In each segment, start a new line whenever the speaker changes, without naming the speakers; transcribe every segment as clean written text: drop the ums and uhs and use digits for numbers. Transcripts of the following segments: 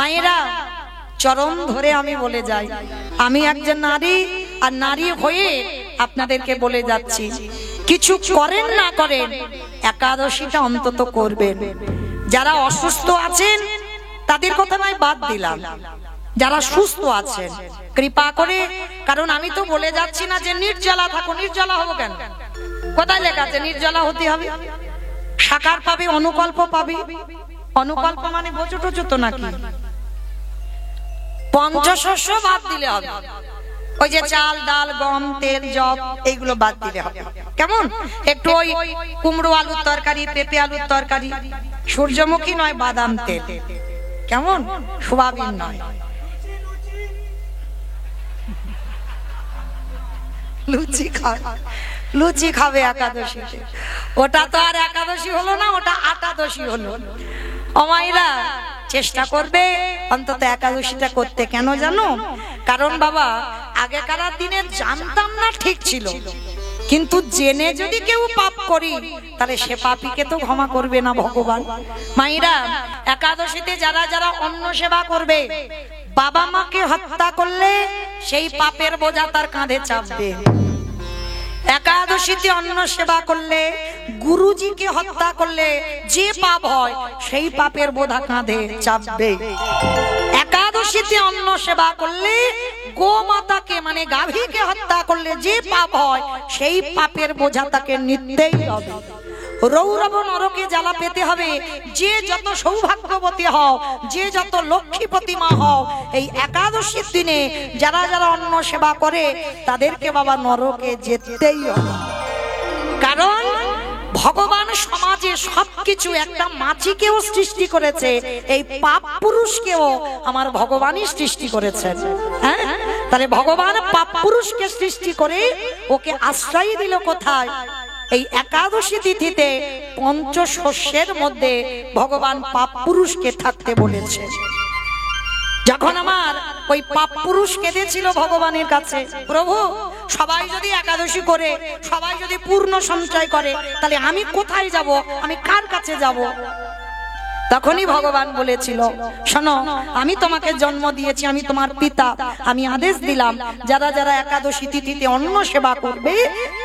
মায়েরা চরণ ধরে আমি বলে যাই, আমি একজন নারী, আর নারী হয়ে আপনাদেরকে বলে যাচ্ছি, কিছু করেন না করেন একাদশীটা অন্তত করবেন। যারা অসুস্থ আছেন তাদের কথা নয় বাদ দিলাম, যারা সুস্থ আছেন কৃপা করে, কারণ আমি তো বলে যাচ্ছি না যে নির্জলা থাকো। নির্জলা হবো কেন? কোথায় লেখা আছে নির্জলা হতে হবে? সাকার পাবে, অনুকল্প পাবে। অনুকল্প মানে বোঝো টোঝো তো নাকি? পঞ্চশস্য বাদ দিলে হবে। ওই যে চাল, ডাল, গম, তেল, জব এইগুলো বাদ দিলে হবে। কেমন? একটু ওই কুমড়ো আলুর তরকারি, পেঁপে আলুর তরকারি, সূর্যমুখী নয় বাদাম তেল, কেমন? সোয়াবিন নয়। লুচি খাবে, লুচি খাবে একাদশীতে। ওটা তো আর একাদশী হলো না, ওটা আটাদশী হলো। ও মায়েরা চেষ্টা করবে অন্তত একাদশীটা করতে। কেন জানো? কারণ বাবা আগেকার দিনে জানতাম না ঠিক ছিল, কিন্তু জেনে যদি কেউ পাপ করি তাহলে সে পাপীকে তো ক্ষমা করবে না ভগবান। মায়েরা একাদশীতে যারা যারা অন্ন সেবা করবে, বাবা মাকে হত্যা করলে সেই পাপের বোঝা তার কাঁধে চাপবে। একাদশীতে অন্ন সেবা করলে, গুরুজিকে হত্যা করলে যে পাপ হয় সেই পাপের বোঝা কাঁধে চাপবে। একাদশীতে অন্ন সেবা করলে, গোমাতাকে মানে গাভীকে হত্যা করলে যে পাপ হয় সেই পাপের বোঝা তাকে নিতেই হবে। রৌরব নরকে জ্বালা পেতে হবে। যে যত সৌভাগ্যবতী হও, যে যত লক্ষ্মী প্রতিমা হও, এই একাদশীর দিনে যারা যারা অন্ন সেবা করে তাদেরকে বাবা নরকে যেতেই হবে। কারণ ভগবান সমাজে সবকিছু, একটা মাছিকেও সৃষ্টি করেছে, এই পাপ পুরুষকেও আমার ভগবানই সৃষ্টি করেছেন। হ্যাঁ, তাহলে ভগবান পাপ পুরুষকে সৃষ্টি করে ওকে আশ্রয় দিল কোথায়? এই একাদশী তিথিতে পঞ্চশস্যের মধ্যে ভগবান পাপ পুরুষকে থাকতে বলেছে। যখন আমার ওই পাপ পুরুষ কেঁদেছিল ভগবানের কাছে, প্রভু সবাই যদি একাদশী করে, সবাই যদি পূর্ণ সঞ্চয় করে, তাহলে আমি কোথায় যাব? আমি কার কাছে যাব? তখনই ভগবান বলেছিল, শোনো, আমি তোমাকে জন্ম দিয়েছি, আমি তোমার পিতা, আমি আদেশ দিলাম যারা যারা একাদশী তিথিতে অন্ন সেবা করবে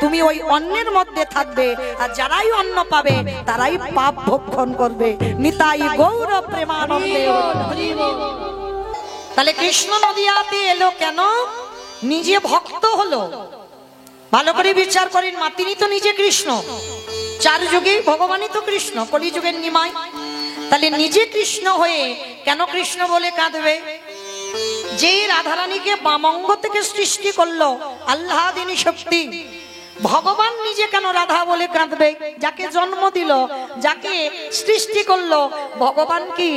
তুমি ওই অন্নের মধ্যে থাকবে, আর যারাই অন্ন পাবে তারাই পাপ ভক্ষণ করবে। নিতাই গৌর প্রেমানন্দে। তাহলে কৃষ্ণ নদিয়াতে এলো কেন? নিজে ভক্ত হলো। ভালো করে বিচার করেন মা, তিনি তো নিজে কৃষ্ণ। চার যুগে ভগবানই তো কৃষ্ণ, কলিযুগের নিমাই। তাহলে নিজে কৃষ্ণ হয়ে কেন কৃষ্ণ বলে কাঁদবে? যে রাধারানীকে বামঙ্গ থেকে সৃষ্টি করলো, আল্লাদিনী শক্তি, ভগবান নিজে কেন রাধা বলে কাঁদবে? যাকে জন্ম দিল, যাকে সৃষ্টি করলো, ভগবান কি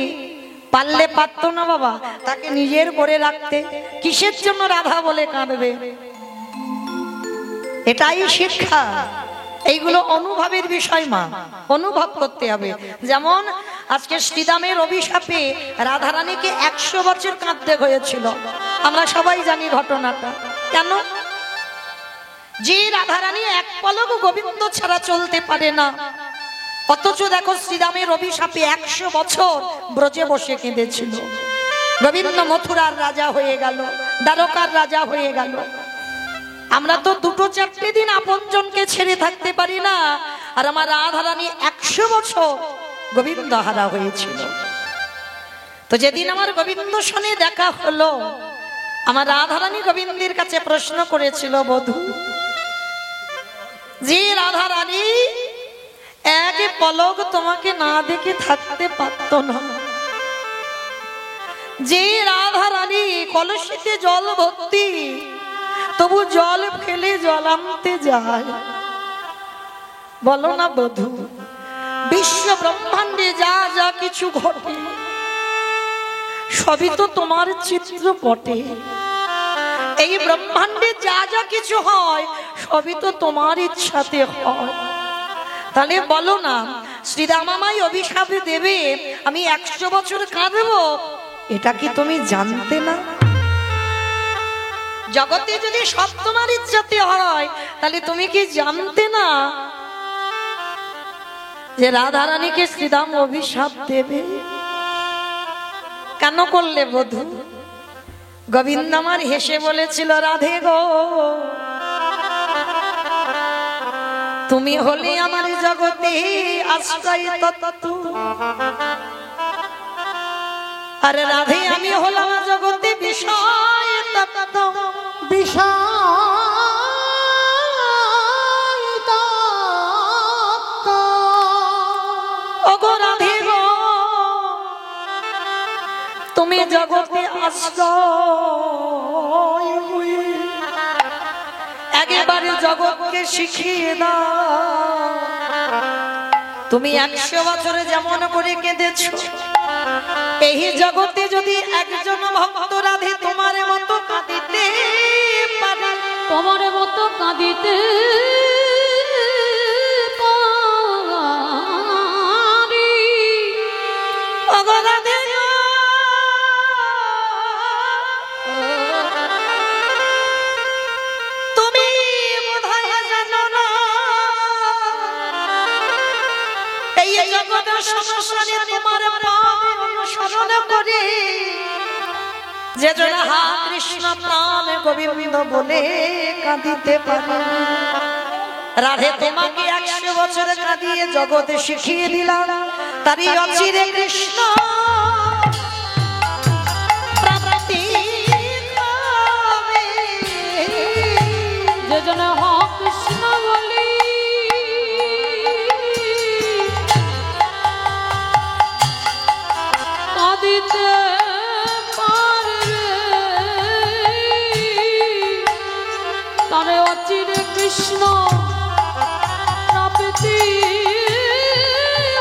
পারলে পারতো না বাবা তাকে নিজের করে রাখতে? কিসের জন্য রাধা বলে কাঁদবে? এটাই শিক্ষা। এইগুলো অনুভবের বিষয় মা, অনুভব করতে হবে। যেমন আজকে শ্রীরামের অভিশাপে রাধারানীকে 100 বছর কাঁদতে হয়েছিল, আমরা সবাই জানি ঘটনাটা। কেন? যে রাধারানী এক পলক গোবিন্দ ছাড়া চলতে পারে না, অথচ দেখো শ্রীরামের অভিশাপে 100 বছর ব্রজে বসে কেঁদেছিল। গোবিন্দ মথুরার রাজা হয়ে গেল, দ্বারকার রাজা হয়ে গেল। আমরা তো 2-4 দিন আপনজনকে ছেড়ে থাকতে পারি না, আর আমার রাধারানী 100 বছর গোবিন্দ হারা হয়েছিল। তো যেদিন আমার গোবিন্দ সনে দেখা হলো, আমার রাধারানী গোবিন্দের কাছে প্রশ্ন করেছিল, বধূ, যে রাধারানী এক পলক তোমাকে না দেখে থাকতে পারত না, যে রাধারানী কলসিতে জল ভর্তি তবু জল ফেলে জল আনতে যায়, বলো না বধূ, বিশ্ব ব্রহ্মাণ্ডে যা যা কিছু ঘটে সবই তো তোমার চিত্রপটে। এই ব্রহ্মাণ্ডে যা যা কিছু হয় সবই তো তোমার ইচ্ছাতে হয়। তাহলে বলো না, শ্রীরাম আমায় অভিশাপ দেবে, আমি 100 বছর কাঁদবো, এটা কি তুমি জানতে না? জগতে যদি সব তোমার ইচ্ছাতে হয়, তাহলে তুমি কি জানতে না যে রাধারানীকে শ্রীরাম অভিশাপ দেবে? কেন করলে বধূ? গোবিন্দ আমার হেসে বলেছিল, রাধে গো তুমি হলে আমার জগতে আশ্রয় তত্ত্ব, আরে রাধে আমি হলাম জগতে বিষয় তত্ত্ব। বিষয় তত্ত্ব ওগো রাধে গো তুমি জগতে আশ্রয়, একেবারে জগৎকে শিখিয়ে দাও। তুমি 100 বছরে যেমন করে কেঁদেছো, এই জগতে যদি একজন ভক্ত রাধে তোমার মতো কাঁদিতে পারে,
তোমার মতো কাঁদিতে পারি,
ওগো রাধে তুমি বোধহয় জানো না এই জগতের সংসারে তোমার পাদ অনুসরণ করে যে জন হা কৃষ্ণ প্রাণ গোবিন্দ বলে কাঁদিতে পারে। রাধে তোমাকে 100 বছর কাঁদিয়ে জগতে শিখিয়ে দিলাম, তারই অচিরে কৃষ্ণ প্রাপ্তি হবে।
যে জন হা কৃষ্ণ বলি কাঁদিতে পারবে, তারে অচিরে কৃষ্ণ প্রাপ্তি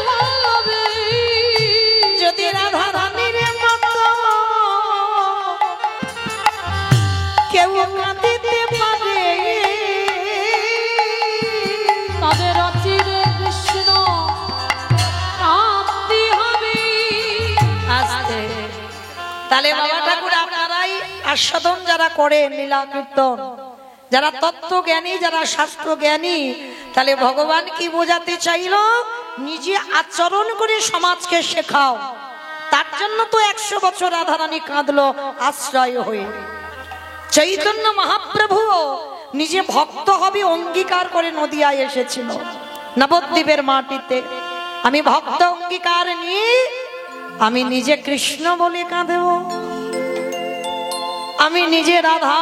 হবে।
যদি রাধা রানীর মতো কেউ কাঁদিতে পারে,
তাদের অচিরে কৃষ্ণ প্রাপ্তি হবে।
আস্তে তাহলে বাবা ঠাকুর আপনারাই আস্বাদন যারা করেন লীলা কীর্তন, যারা তত্ত্ব জ্ঞানী, যারা শাস্ত্র জ্ঞানী, তাহলে ভগবান কি বোঝাতে চাইলো? নিজে আচরণ করে সমাজকে শেখাও। তার জন্য তো 100 বছর রাধারানী কাঁদলো আশ্রয় হয়ে। চৈতন্য মহাপ্রভু নিজে ভক্ত হবে অঙ্গীকার করে নদিয়ায় এসেছিল নবদ্বীপের মাটিতে। আমি ভক্ত অঙ্গীকার নিয়ে আমি নিজে কৃষ্ণ বলে কাঁদেব, আমি নিজে রাধা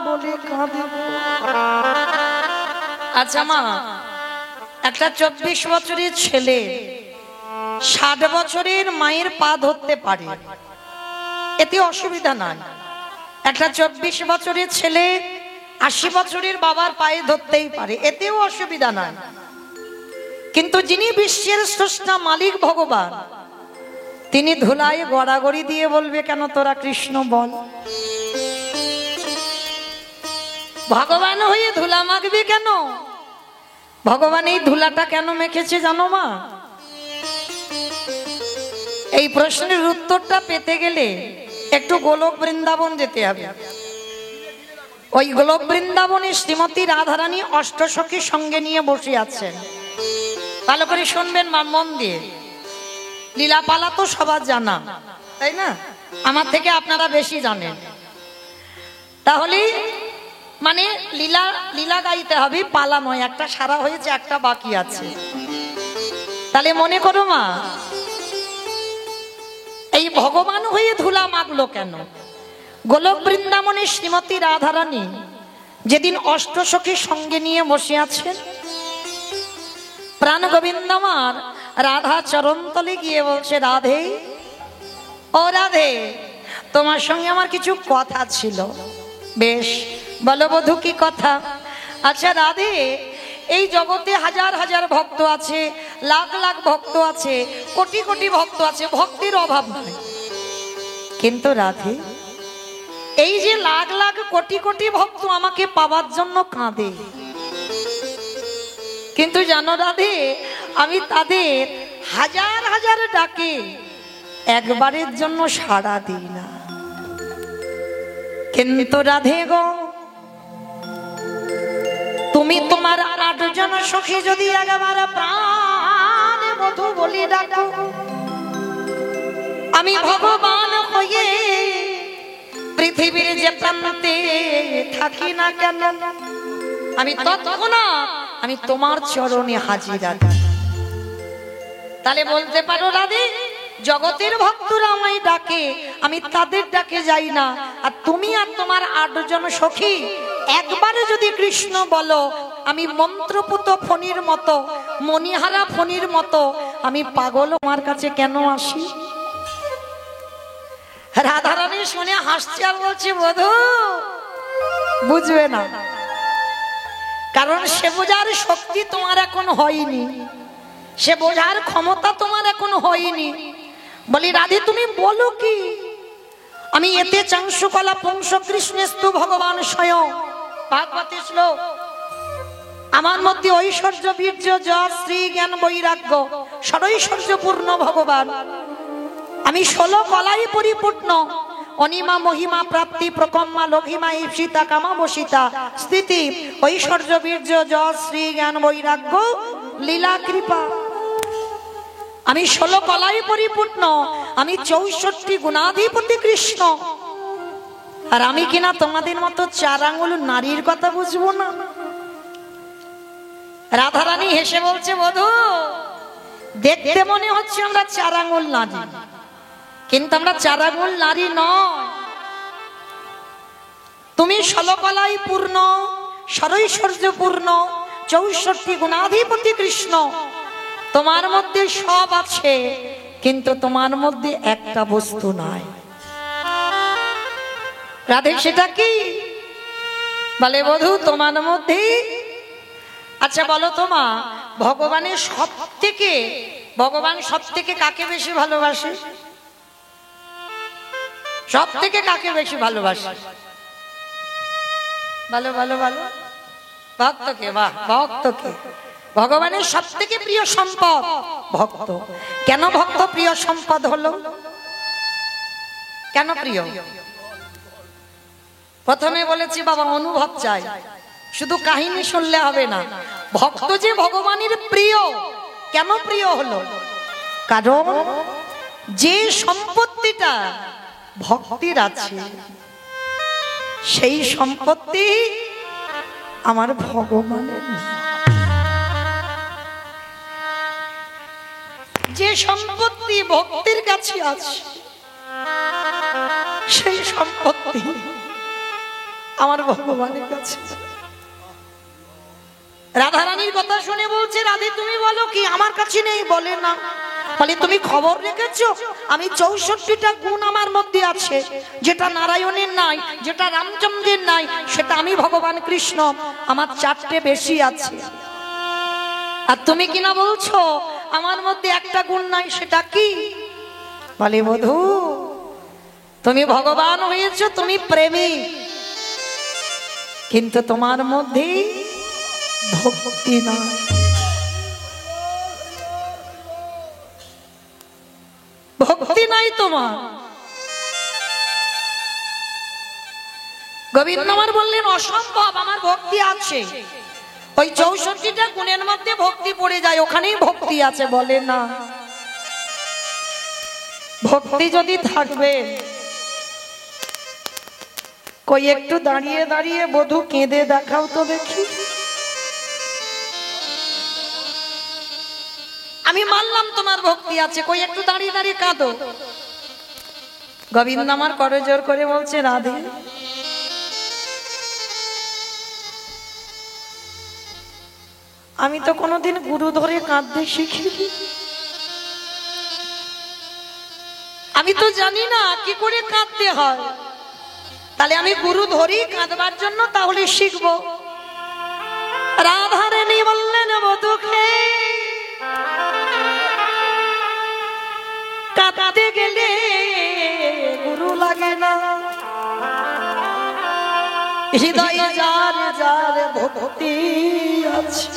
বলে কাঁদেব। আচ্ছা মা, একটা 24 বছরের ছেলে 60 বছরের মায়ের পা ধরতে পারে, এতে অসুবিধা নাই। একটা 24 বছরের ছেলে 80 বছরের বাবার পায়ে ধরতেই পারে, এতেও অসুবিধা নাই। কিন্তু যিনি বিশ্বের স্রষ্টা মালিক ভগবান, তিনি ধুলায় গড়াগড়ি দিয়ে বলবে কেন তোরা কৃষ্ণ বল? ভগবান হয়ে ধুলা মাখবে কেন? ভগবান এই ধুলাটা কেন মেখেছে জানো মা? এই প্রশ্নের উত্তরটা পেতে গেলে একটু গোলক বৃন্দাবন যেতে হবে। ওই গোলক বৃন্দাবনে শ্রীমতী রাধারানী অষ্টসখীর সঙ্গে নিয়ে বসে আছেন। ভালো করে শুনবেন মা, মন দিয়ে। লীলাপালা তো সবার জানা, তাই না? আমার থেকে আপনারা বেশি জানেন। তাহলে মানে লীলা লীলা গাইতে হবে, পালা নয়। একটা সারা হয়েছে, একটা বাকি আছে। তাহলে মনে করো মা, এই ভগবান হয়ে ধুলা মাগলো কেন? গোলক বৃন্দাবনে শ্রীমতী রাধারানী যেদিন অষ্টসখীর সঙ্গে নিয়ে বসে আছেন, প্রাণ গোবিন্দ আমার রাধা চরণতলে গিয়ে বলছে, রাধে ও রাধে, তোমার সঙ্গে আমার কিছু কথা ছিল। বেশ, বলো বধূ কি কথা? আচ্ছা রাধে, এই জগতে হাজার হাজার ভক্ত আছে, লাখ লাখ ভক্ত আছে, কোটি কোটি ভক্ত আছে, ভক্তির অভাব নাই। কিন্তু রাধে, এই যে লাখ লাখ কোটি কোটি ভক্ত আমাকে পাওয়ার জন্য কাঁদে, কিন্তু জানো রাধে, আমি তাদের হাজার হাজার ডাকে একবারের জন্য সাড়া দিই না। কিন্তু রাধে গো, তুমি তোমার 8 জন সখী যদি একবার প্রাণ বধূ বলি ডাকো, আমি ভগবান হয়ে পৃথিবীর যে প্রান্তে থাকি না কেন, আমি তৎক্ষণাৎ আমি তোমার চরণে হাজির আছি। তাহলে বলতে পারো রাধে, জগতের ভক্তরা আমায় ডাকে, আমি তাদের ডাকে যাই না, আর তুমি আর তোমার 8 জন সখী একবারে যদি কৃষ্ণ বলো, আমি মন্ত্রপুত ফণির মতো, মণিহারা ফণির মতো আমি পাগল আমার কাছে কেন আসি? রাধারানী শুনে হাসছে আর বলছে, বধূ বুঝবে না, কারণ সে বোঝার শক্তি তোমার এখন হয়নি, সে বোঝার ক্ষমতা তোমার এখন হয়নি। বলি রাধে তুমি বলো কি? আমি এতে চাংশুকলা পুংস কৃষ্ণেস্তু ভগবান স্বয়ং, ভাগবতী শ্লোক, আমার মধ্যে ঐশ্বর্য বীর্য যশ শ্রী জ্ঞান বৈরাগ্য ষড়ৈশ্বর্যপূর্ণ ভগবান, আমি 16 কলাই পরিপূর্ণ, অনিমা মহিমা প্রাপ্তি প্রকম্মা লঘিমা ঈপ্সিতা কামা বসিতা স্থিতি ঐশ্বর্য বীর্য যশ শ্রী জ্ঞান বৈরাগ্য লীলা কৃপা, আমি 16 কলাই পরিপূর্ণ, আমি 64 গুণাধিপতি কৃষ্ণ। আর আমি কিনা তোমাদের মতো 4 আঙ্গুল নারীর কথা বুঝবো না? রাধারানী হেসে বলছে, বধূ দেখতে মনে হচ্ছে আমরা 4 আঙ্গুল নারী, কিন্তু আমরা 4 আঙ্গুল নারী নয়। তুমি 16 কলাই পূর্ণ, ষড়ৈশ্বর্য পূর্ণ, 64 গুণাধিপতি কৃষ্ণ, তোমার মধ্যে সব আছে, কিন্তু তোমার মধ্যে একটা বস্তু নাই। রাধে সেটা কি? বলে বধূ তোমার মধ্যে, আচ্ছা বলো তোমা, ভগবান সব থেকে কাকে বেশি ভালোবাসে? সব থেকে কাকে বেশি ভালোবাসে? ভালো ভালো ভালো, ভক্তকে। বাহ, ভক্তকে। ভগবানের সব থেকে প্রিয় সম্পদ ভক্ত। কেন ভক্ত প্রিয় সম্পদ হলো? কেন প্রিয়? প্রথমে বলেছি বাবা অনুভব চাই, শুধু কাহিনী শুনলে হবে না। ভক্ত যে ভগবানের প্রিয়, কেন প্রিয় হলো? কারণ যে সম্পত্তিটা ভক্তির আছে, সেই সম্পত্তি আমার ভগবানের। যে সম্পত্তি ভক্তির কাছে আছে, সেই সম্পত্তি আমার ভগবানের কাছে। রাধারানীর কথা শুনে বলছে, রাধে তুমি বলো কি? আমার কাছে নেই। বলে না। বলে তুমি খবর রেখেছো? আমি 64টা গুণ আমার মধ্যে আছে, যেটা নারায়ণের নাই, যেটা রামচন্দ্রের নাই, সেটা আমি ভগবান কৃষ্ণ আমার 4টে বেশি আছে। আর তুমি কিনা বলছো আমার মধ্যে একটা গুণ নাই, সেটা কি? বলে বধূ তুমি ভগবান হয়েছো, তুমি প্রেমী, কিন্তু তোমার মধ্যে ভক্তি নাই। ভক্তি নাই তোমার। গোবিন্দ আমার বললেন অসম্ভব, আমার ভক্তি আছে। ওই 64টা গুণের মধ্যে ভক্তি পড়ে যায়, ওখানেই ভক্তি আছে। বলে না, ভক্তি যদি থাকবে, কই একটু দাঁড়িয়ে দাঁড়িয়ে বধূ কেঁদে দেখাও তো দেখি। আমি মানলাম তোমার ভক্তি আছে, কই একটু দাঁড়িয়ে দাঁড়িয়ে কাঁদো। গোবিন্দ আমার করজোর করে বলছে, রাধে আমি তো কোনোদিন গুরু ধরে কাঁদতে শিখিনি, আমি তো জানি না কি করে কাঁদতে হয়। তাহলে আমি গুরু ধরি কাঁদবার জন্য, তাহলে শিখবো। রাধারানী বললেন, বধূকে কাঁদতে গেলে গুরু লাগে না, হৃদয়ে যার যার ভক্তি আছে,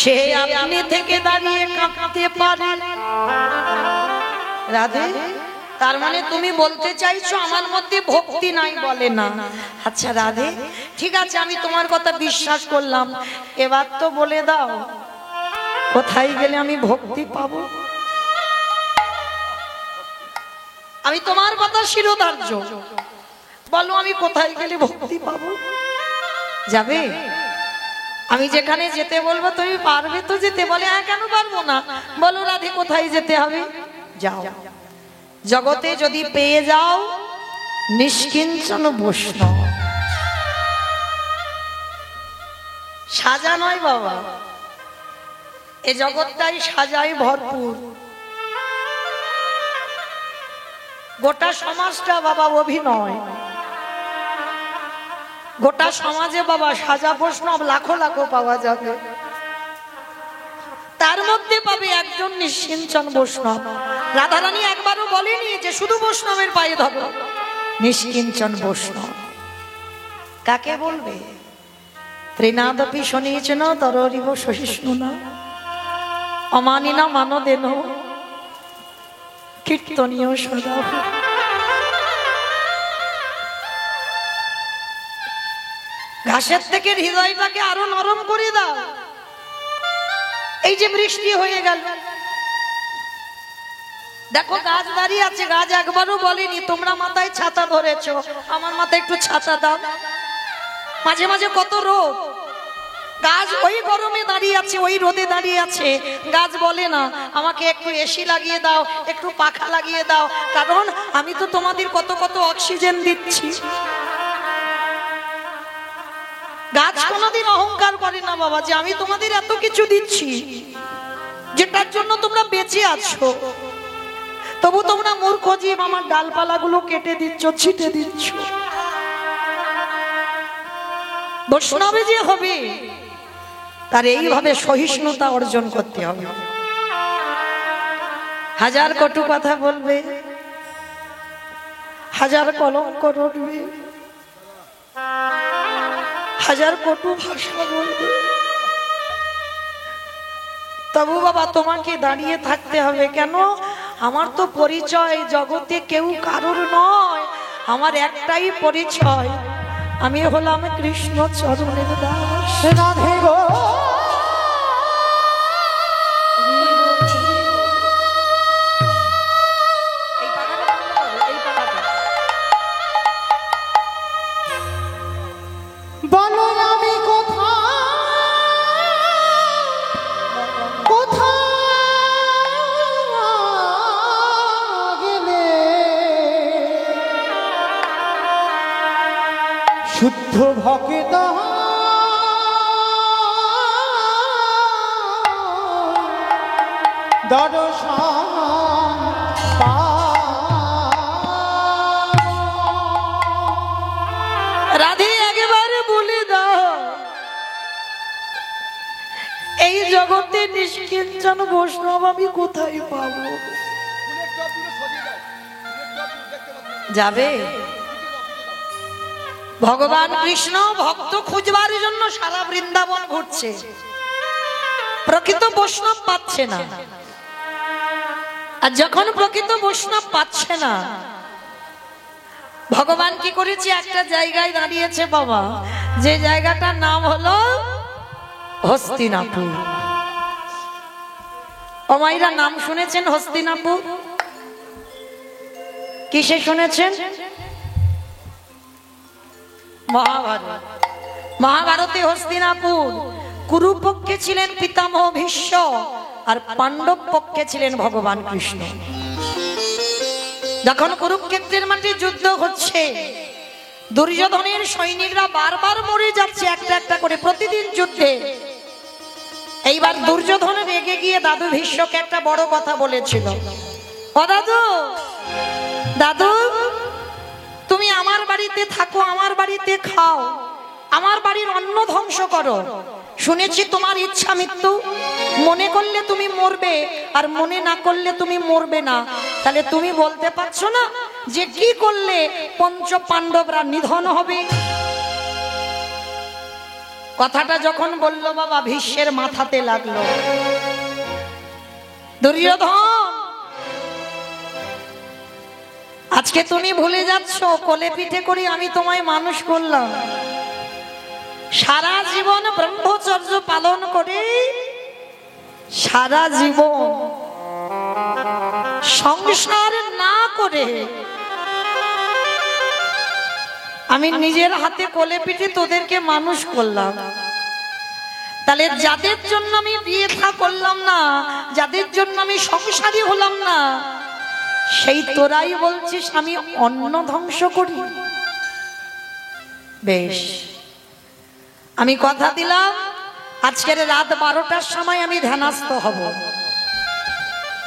সে আপনি থেকে দাঁড়িয়ে কাঁদতে পারে। রাধে তার মানে তুমি বলতে চাইছো আমার মধ্যে ভক্তি নাই? বলে না। আচ্ছা রাধে ঠিক আছে, আমি তোমার কথা বিশ্বাস করলাম, এবার তো বলে দাও কোথায় গেলে আমি ভক্তি পাবো? আমি তোমার কথা শিরোধার্য, বলো আমি কোথায় গেলে ভক্তি পাবো? যাবে? আমি যেখানে যেতে বলবো তুমি পারবে তো যেতে? বলে হ্যাঁ, কেন পারবো না? বলো রাধে কোথায় যেতে হবে? যাও, জগতে যদি পেয়ে যাও নিষ্কিঞ্চন বৈষ্ণব। সাজা নয় বাবা, এ জগৎটাই সাজায় ভরপুর। গোটা সমাজটা বাবা অভিনয়, গোটা সমাজে বাবা সাজা বৈষ্ণব লাখো লাখো পাওয়া যাবে, তার মধ্যে পাবে একজন নিষ্কিঞ্চন বৈষ্ণব। রাধারানী একবারও বলেনি যে শুধু বৈষ্ণবের পায়ে ধরো, নিষ্কিঞ্চন বৈষ্ণব কাকে বলবে? ত্রিনাদপি শনিচন তরিব সহিষ্ণুনা অমানিনা মানদেন কীর্তনীয় সদা। ঘাসের থেকে হৃদয়টাকে আরো নরম করে দাও। এই যে বৃষ্টি হয়ে গেল, দেখো গাছ দাঁড়িয়ে আছে, গাছ একবারও বলেনি তোমরা মাথায় ছাতা ধরেছো, আমার মাথায় একটু ছাতা দাও। মাঝে মাঝে কত রোদ, গাছ ওই গরমে দাঁড়িয়ে আছে, ওই রোদে দাঁড়িয়ে আছে, গাছ বলে না আমাকে একটু এসি লাগিয়ে দাও, একটু পাখা লাগিয়ে দাও, কারণ আমি তো তোমাদের কত কত অক্সিজেন দিচ্ছি। গাছ কোনোদিন অহংকার করে না বাবা যে আমি তোমাদের এত কিছু দিচ্ছি, যেটার জন্য তোমরা বেঁচে আছো, তবু তোমরা মূর্খ জীব আমার ডালপালাগুলো কেটে দিচ্ছ, ছিটে দিচ্ছ। বৈষ্ণবে যে হবে তার এইভাবে সহিষ্ণুতা অর্জন করতে হবে। হাজার কটু কথা বলবে, হাজার কলঙ্ক রটবে, হাজার কটু ভাষা বলবে, তবু বাবা তোমাকে দাঁড়িয়ে থাকতে হবে। কেন? আমার তো পরিচয় জগতে কেউ কারোর নয়, আমার একটাই পরিচয়, আমি হলাম কৃষ্ণ চরণের দাস। রাধে গো
বলো আমি কোথায় গেলে শুদ্ধ ভক্ত দর্শন
রাধে একেবারে বলে দাও, এই জগতে নিষ্কিঞ্চন বৈষ্ণব আমি কোথায় পাবো? যাবে? ভগবান কৃষ্ণ ভক্ত খুঁজবার জন্য সারা বৃন্দাবন ঘুরছে, প্রকৃত বৈষ্ণব পাচ্ছে না। আর যখন প্রকৃত বৈষ্ণব পাচ্ছে না, ভগবান কি করেছে? একটা জায়গায় দাঁড়িয়েছে বাবা, যে জায়গাটার নাম হলো হস্তিনাপুর। ও মাইরা, নাম শুনেছেন হস্তিনাপুর? কিসে শুনেছেন? মহাভারত। মহাভারতে হস্তিনাপুর কুরু পক্ষে ছিলেন পিতামহ ভীষ্ম, আর পাণ্ডব পক্ষে ছিলেন ভগবান কৃষ্ণ। যখন কুরুক্ষেত্রের মাঠে যুদ্ধ হচ্ছে, দুর্যোধনের সৈনিকরা বারবার মরে যাচ্ছে একটা একটা করে প্রতিদিন যুদ্ধে। এইবার দুর্যোধন রেগে গিয়ে দাদু ভীষ্মকে একটা বড় কথা বলেছিল, ও দাদু, দাদু তুমি আমার বাড়িতে থাকো, আমার বাড়িতে খাও, আমার বাড়ির অন্ন ধ্বংস করো, শুনেছি তোমার ইচ্ছা মৃত্যু, মনে করলে তুমি মরবে আর মনে না করলে তুমি মরবে না, তাহলে তুমি বলতে পারছো না যে কি করলে পঞ্চ পাণ্ডবরা নিধন হবে? কথাটা যখন বলল বাবা, ভীষ্মের মাথাতে লাগলো। দুর্যোধন, আজকে তুমি ভুলে যাচ্ছ কোলে পিঠে করে আমি তোমায় মানুষ করলাম, সারা জীবন ব্রহ্মচর্য পালন করে সারা জীবন সংসার না করে আমি নিজের হাতে কোলে পিঠে তোদেরকে মানুষ করলাম, তাহলে যাদের জন্য আমি বিয়ে থা করলাম না, যাদের জন্য আমি সংসারী হলাম না, সেই তোরাই বলছিস আমি অন্ন ধ্বংস করি। বেশ, আমি কথা দিলাম আজকের রাত 12টার সময় আমি ধ্যানস্থ হব,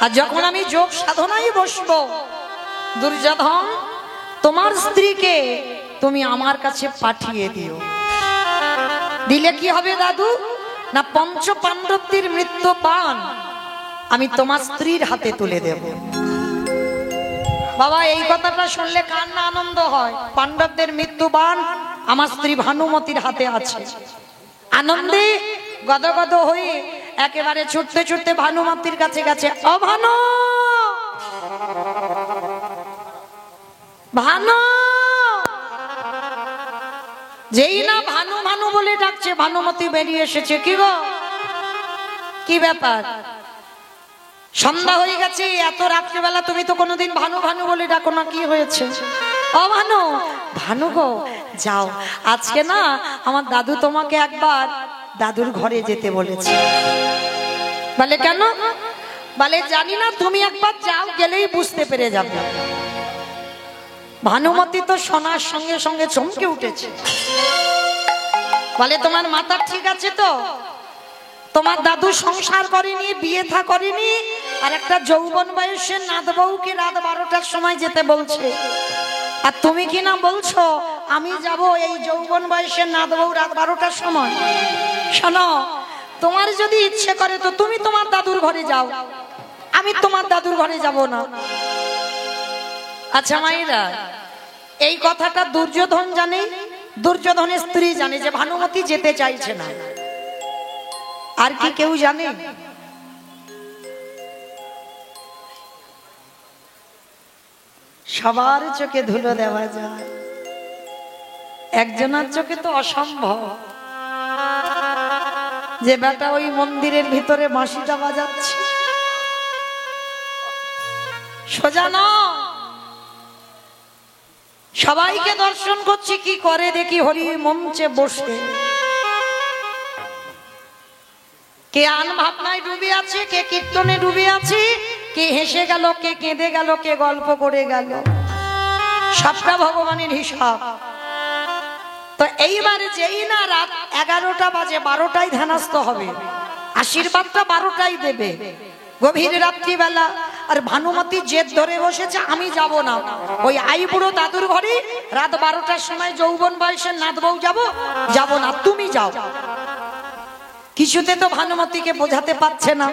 আর যখন আমি যোগ সাধনায় বসবো, দুর্যোধন তোমার স্ত্রীকে তুমি আমার কাছে পাঠিয়ে দিও। দিলে কি হবে দাদু? না পঞ্চ পাণ্ডবদের মৃত্যু বাণ আমি তোমার স্ত্রীর হাতে তুলে দেব। বাবা এই কথাটা শুনলে কার না আনন্দ হয়? পাণ্ডবদের মৃত্যু বাণ আমার স্ত্রী ভানুমতির হাতে আছে। আনন্দে গদগদ হয়ে একেবারে ছুটতে ছুটতে ভানুমতির কাছে গেছে। ও ভানু, ভানু, যেই না ভানু ভানু বলে ডাকছে, ভানুমতি বেরিয়ে এসেছে। কি গো, কি ব্যাপার? সন্ধ্যা হয়ে গেছে, এত রাত্রিবেলা তুমি তো কোনোদিন ভানু ভানু বলে ডাকো না, কি হয়েছে? ও ভানু, ভানু গো যাও, আজকে না আমার দাদু তোমাকে একবার দাদুর ঘরে যেতে বলেছে। বলে কেন? বলে জানি না, তুমি একবার যাও, গেলেই বুঝতে পেরে যাবে। ভানুমতি তো শোনার সঙ্গে সঙ্গে চমকে উঠেছে। বলে তোমার মাথা ঠিক আছে তো? তোমার দাদু সংসার করেনি, বিয়ে থা করেনি, আর একটা যৌবন বয়সের নাত বউকে রাত 12টার সময় যেতে বলছে, আর তুমি কি না বলছো আমি যাব এই যৌবন বয়সের নাত বউ রাত 12টার সময়? শোনো, তোমার যদি ইচ্ছে করে তো তুমি তোমার দাদুর ঘরে যাও, আমি তোমার দাদুর ঘরে যাব না। আচ্ছা মায়েরা, এই কথাটা দুর্যোধন জানে, দুর্যোধনের স্ত্রী জানে যে ভানুমতি যেতে চাইছে না। আর কি কেউ জানে? সবার চোখে ধুলো দেওয়া যায়, একজনের চোখে তো অসম্ভব। যে বেটা ওই মন্দিরের ভিতরে বাঁশিটা বাজাচ্ছে, সোজা না, সবাইকে দর্শন করছি কি করে দেখি হরি মঞ্চে বসে। কে আন ভাবনায় ডুবে আছে, কে কীর্তনে ডুবে আছে, কে হেসে গেল, কে কেঁদে গেল, কে গল্প করে গেল, সবটা ভগবানের হিসাব। তো এইবারে যেই না রাত 11টা বাজে, 12টায় ধ্যানস্থ হবে, আশীর্বাদটা 12টায় দেবে, গভীর রাত্রিবেলা। আর ভানুমতি জেদ ধরে বসেছে আমি যাব না, ওই আইবুড়ো দাদুর ঘরে রাত 12টার সময় যৌবন বয়সের নাত বউ যাব না, তুমি যাও। কিছুতে তো ভানুমতিকে বোঝাতে পারছে না,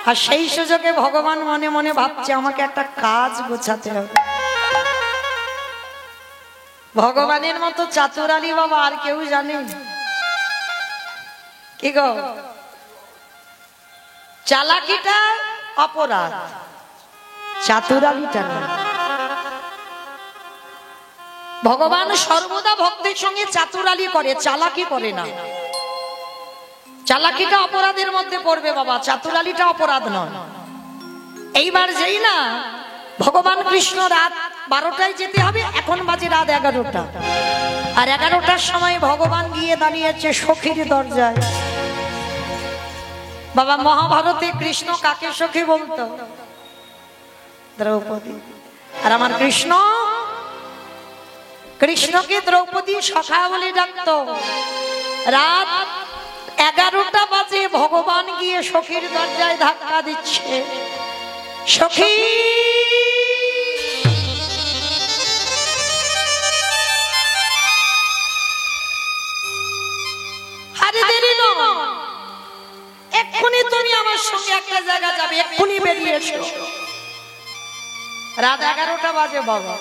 আর সেই সুযোগে ভগবান মনে মনে ভাবছে আমাকে একটা কাজ গোছাতে হবে। ভগবানের মতো চাতুরালী বাবা আর কেউ জানে? কি গো, চালাকিটা অপরাধ, চাতুরালীটা না। ভগবান সর্বদা ভক্তের সঙ্গে চাতুরালী করে, চালাকি করে না। চালাকিটা অপরাধের মধ্যে পড়বে বাবা, চাতুরালীটা অপরাধ নয়। এইবার যেই না ভগবান কৃষ্ণ রাত 12টায় যেতে হবে, এখন বাজে রাত 11টা, আর 11টার সময় ভগবান গিয়ে দাঁড়িয়েছে সখীর দরজায়। বাবা মহাভারতে কৃষ্ণ কাকে সখী বলতো? দ্রৌপদী। আর আমার কৃষ্ণ, কৃষ্ণকে দ্রৌপদী সখা বলে ডাকতো। রাত 11টা বাজে ভগবান গিয়ে সখীর দরজায় ধাক্কা দিচ্ছে, সখী আরে দেরি নয়, এক্ষুনি তুমি আমার সঙ্গে একটা জায়গা যাবে, এক্ষুনি বেরিয়ে এসো। রাত 11টা বাজে বাবা,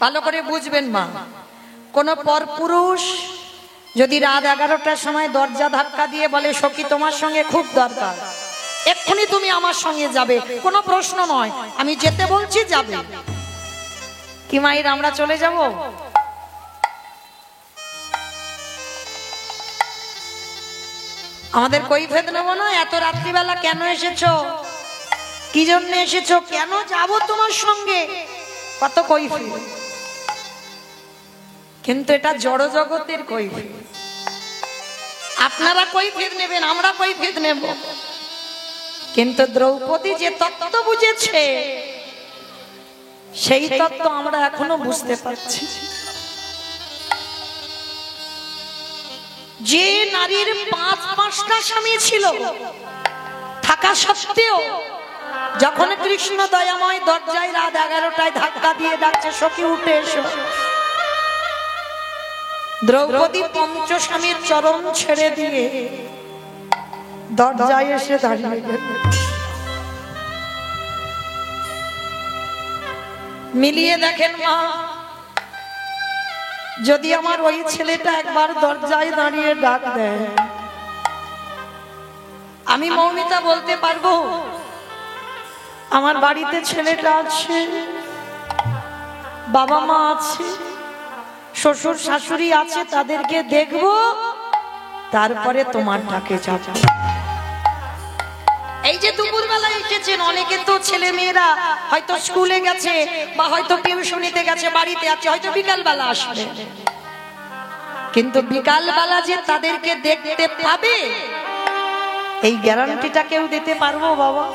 ভালো করে বুঝবেন মা, কোন পরপুরুষ যদি রাত 11টার সময় দরজা ধাক্কা দিয়ে বলে সখী তোমার সঙ্গে খুব দরকার, এক্ষুনি তুমি আমার সঙ্গে যাবে, কোনো প্রশ্ন নয়, আমি যেতে বলছি যাবে। কি মায়ের আমরা চলে যাব? আমাদের কৈফিয়ত নেব না, এত রাত্রিবেলা কেন এসেছো? কি জন্য এসেছো, কেন যাব তোমার সঙ্গে, কত কৈফিয়ত। কিন্তু এটা জড় জগতের কৈফিয়ত। আপনারা কৈফিয়ত নেবেন, আমরা কৈফিয়ত নেব। কিন্তু দ্রৌপদী যে তত্ত্ব বুঝেছে সেই তত্ত্ব আমরা এখনো বুঝতে পারছি। যে নারীর পাঁচটা স্বামী ছিল থাকা সত্ত্বেও যখন কৃষ্ণ দয়াময় দরজায় রাত 11টায় ধাক্কা দিয়ে ডাকছে, সখী উঠে এসো, দ্রৌপদী পঞ্চস্বামীর চরণ ছেড়ে দিয়ে দরজায় এসে দাঁড়িয়ে গেল। মিলিয়ে দেখেন মা, যদি আমার ওই ছেলেটা একবার দরজায় দাঁড়িয়ে ডাক দেয়, আমি মৌমিতা বলতে পারবো আমার বাড়িতে ছেলেটা আছে, বাবা মা আছে, শ্বশুর শাশুড়ি আছে, তাদেরকে দেখবো, তারপরে তোমার ডাকে যাব। এই যে দুপুরবেলা এসেছেন, অনেকে তো ছেলে মেয়েরা হয়তো স্কুলে গেছে বা হয়তো টিউশনিতে গেছে, বাড়িতে আছে, হয়তো বিকালবেলা আসবে। কিন্তু বিকালবেলা যে তাদেরকে দেখতে পাবে এই গ্যারান্টিটা কেউ দিতে পারবো বাবা?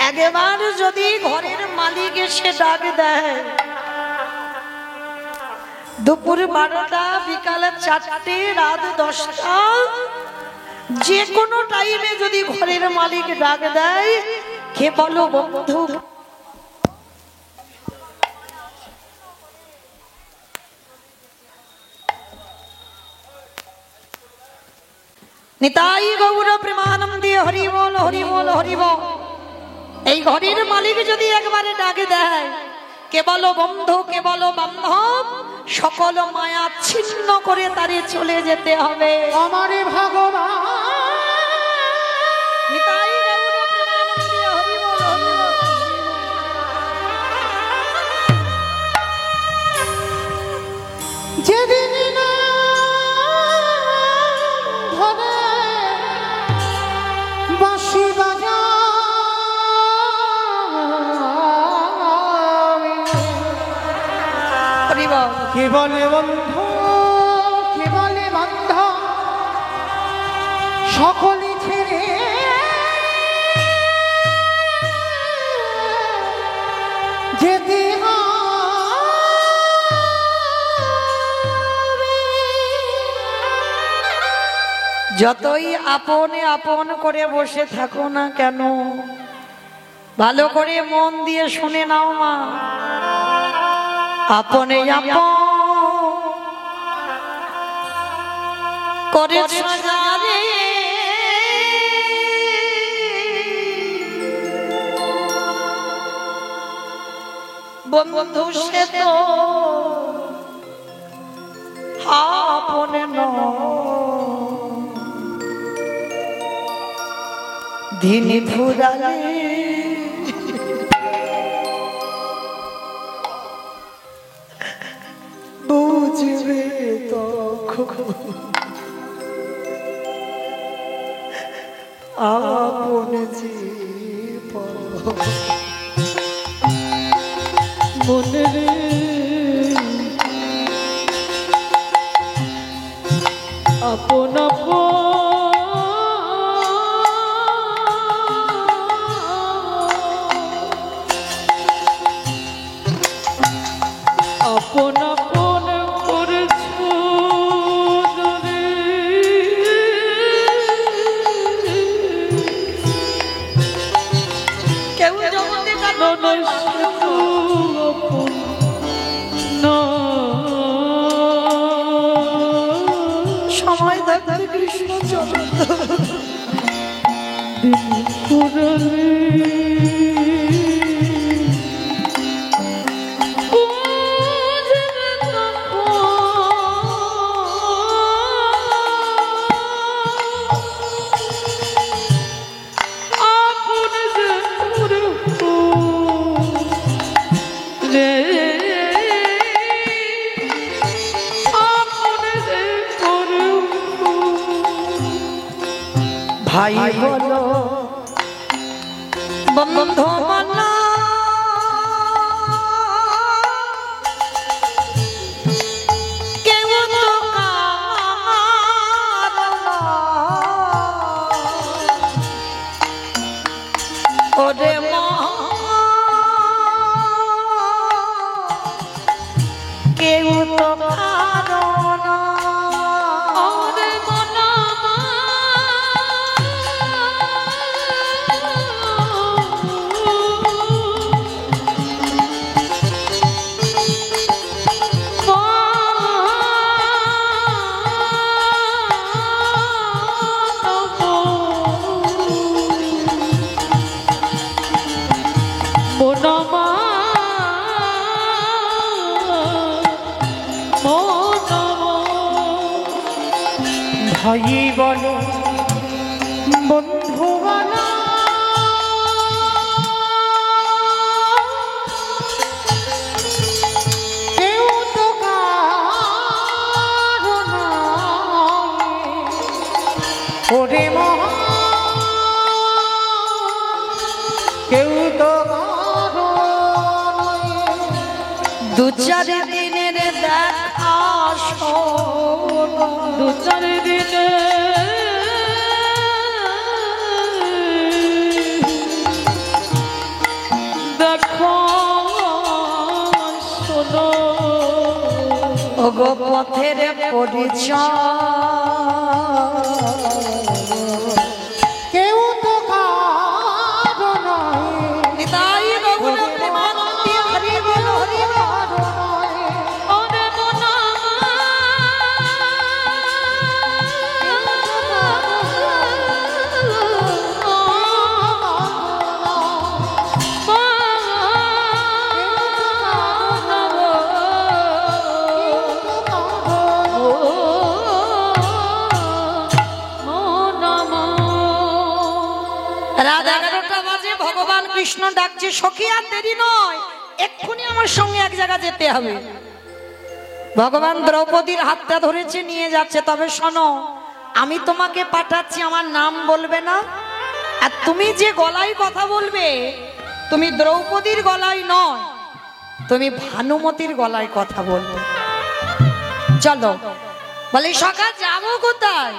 একবার যদি ঘরের মালিক এসে ডাক দেয়, দুপুর 12টা, বিকাল 4টে, রাত 10টা, যে কোনো টাইমে যদি ঘরের মালিক ডাক দেয়, কে বলো বন্ধু, নিতাই গৌর প্রেমানন্দে হরি বল হরি বল হরি বল। এই ঘরের মালিক যদি একবারে ডাকে দেয়, কে বলো বন্ধু, কে বলো বান্ধব, সকল মায়া ছিন্ন করে তারে চলে যেতে হবে।
আমারে ভগবান
নিতাই গৌর প্রেমানন্দে হরি বল হরি বল।
যেদিন না ধরে বাঁশি বাজাবে,
হরি বল।
কে বলে বন্ধু, কে বলে বান্ধব, সকলে ছেড়ে যেতে
যতই আপনে আপন করে বসে থাকো না কেন, ভালো করে মন দিয়ে শুনে নাও মা, আপনে আপন করে সাজারে বন্ধু সে তো আপনে ধিনি ফুরালে বুঝবে তখন আপন জীবন।
মনে রে আপন আপন আপন করেছ রে,
কেউ জগতে কারণ
আপন না
সময় থাকতে কৃষ্ণ জগৎ
পুরলে
ভাই বলো বন্ধু মানা কেউ তো ওরে মা কেউ তো কারণ
ওরে মনা
ভাই বলো বন্ধু বলো কেউ তো কারো নয়। ওরে মহা কেউ তো কারো নয়।
দু চার দিনের দেখা
দু চার দিনে দেখো শোনো
ওগো পথের পরিচয়
কেউ তো কারো নয়।
নিতাই গৌর প্রেমানন্দে হরি বল হরি বল।
ওরে মনা
রাত 11টা বাজে ভগবান কৃষ্ণ ডাকছে সখী আর দেরি নয় এক্ষুনি আমার সঙ্গে এক জায়গা যেতে হবে। ভগবান দ্রৌপদীর হাতটা ধরেছে নিয়ে যাচ্ছে তবে শোনো আমি তোমাকে পাঠাচ্ছি আমার নাম বলবে না আর তুমি যে গলায় কথা বলবে তুমি দ্রৌপদীর গলায় নয় তুমি ভানুমতির গলায় কথা বলবে। চলো বলে সখা যাবো কোথায়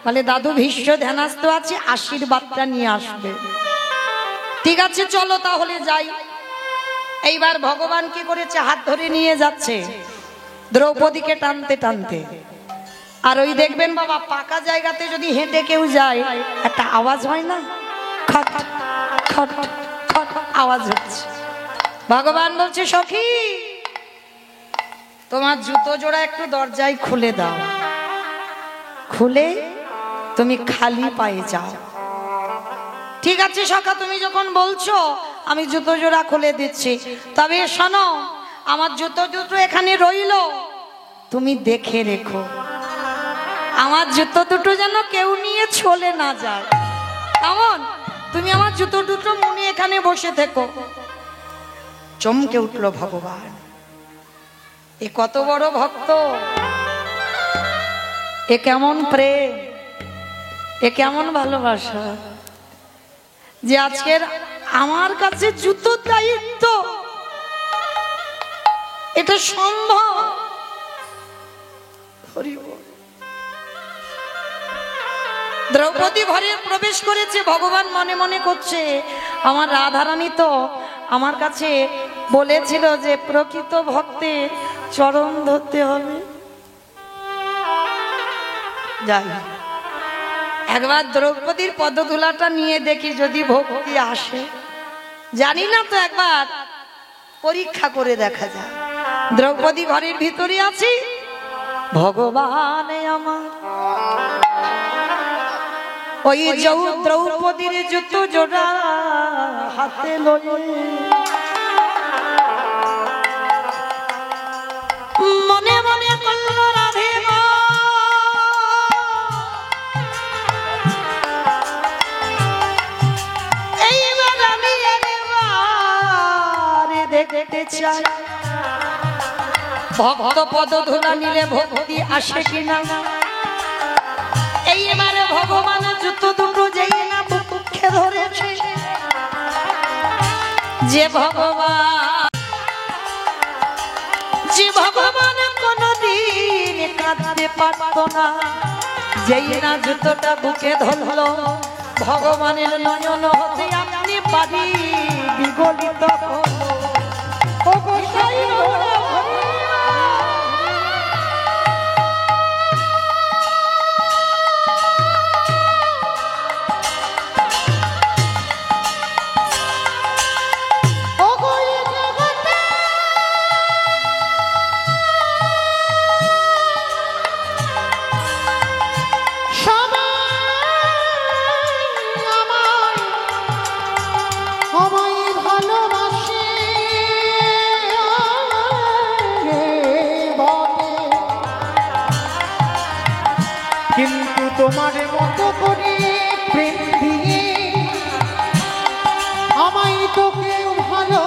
বলে দাদু ভীষ্ম ধ্যানস্থ আছে আশীর্বাদটা নিয়ে আসবে। ঠিক আছে চলো তাহলে যাই। এইবার ভগবান কি করেছে হাত ধরে নিয়ে যাচ্ছে দ্রৌপদীকে টানতে টানতে। আর ওই দেখবেন বাবা পাকা জায়গাতে যদি হেঁটে কেউ যায় একটা আওয়াজ হয় না খট খট খট আওয়াজ হচ্ছে। ভগবান বলছে সখী তোমার জুতো জোড়া একটু দরজায় খুলে দাও খুলে তুমি খালি পায়ে যাও। ঠিক আছে সখা তুমি যখন বলছো আমি জুতো জোড়া খুলে দিচ্ছি তবে শোনো আমার জুতো দুটো এখানে রইলো তুমি দেখে রেখো আমার জুতো দুটো যেন কেউ নিয়ে চলে না যায় কেমন তুমি আমার জুতো দুটো মনে এখানে বসে থেকো। চমকে উঠলো ভগবান এ কত বড় ভক্ত এ কেমন প্রেম এ কেমন ভালোবাসা যে আজকের আমার কাছে জুতোর দায়িত্ব এটা সম্ভব। দ্রৌপদী ঘরে প্রবেশ করেছে ভগবান মনে মনে করছে আমার রাধারানী তো আমার কাছে বলেছিল যে প্রকৃত ভক্তের চরণ ধরতে হবে। যাই একবার দ্রৌপদীর পদধূলাটা নিয়ে দেখি যদি ভক্তি আসে জানি না তো একবার পরীক্ষা করে দেখা যায়। দ্রৌপদী ঘরের ভিতরে আছি ভগবান আমার ওই দ্রৌপদীর জুতো জোড়া হাতে লয়ে মনে মনে করল রাধে এইবার আমি একবারে দেখতে চাই ভক্ত পদধূলা নিলে ভক্তি আসে কিনা। এইবারে ভগবান জুতো দুটো যেই না বুকে ধরেছে যে ভগবান কোনদিন কাঁদতে পারত না, যেই না জুতোটা বুকে ধরলো ভগবানের নয়ন হতে আপনি বাড়ি বিগলিত হলো।
কিন্তু তোমার মতো করে প্রেম দিয়ে আমায় তো কেউ ভালো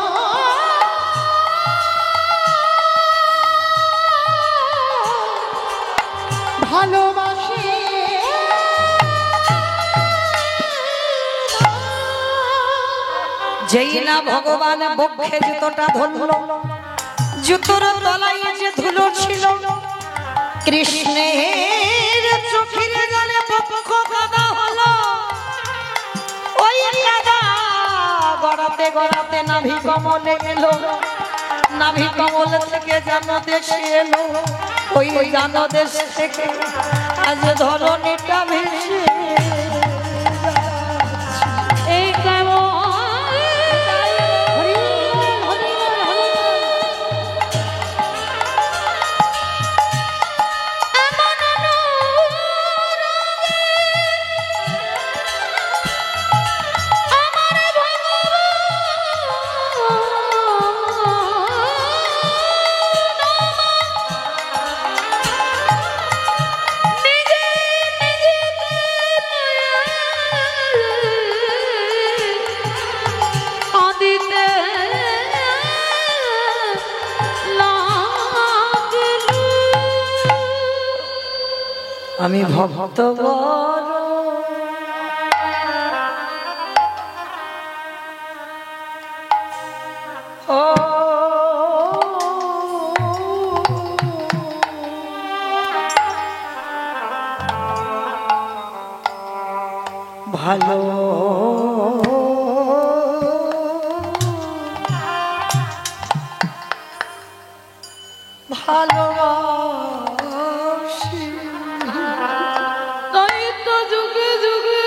ভালোবাসে।
যেই না ভগবান বক্ষে জুতোটা ধরলো, জুতোর তলায় যে ধুলো ছিল, কৃষ্ণের চোখের জলে বক্ষ কাদা হলো। ওই কাদা গড়াতে গড়াতে নাভি কমলে এলো, নাভি কমল থেকে জানো দেশে এলো, ওই জানো দেশ থেকে আজ ধরণীটা ভেসে
এই কেমন
আমি ভক্ত বড় ও ভালো ভালোবাসি,
তাই তো যুগে যুগে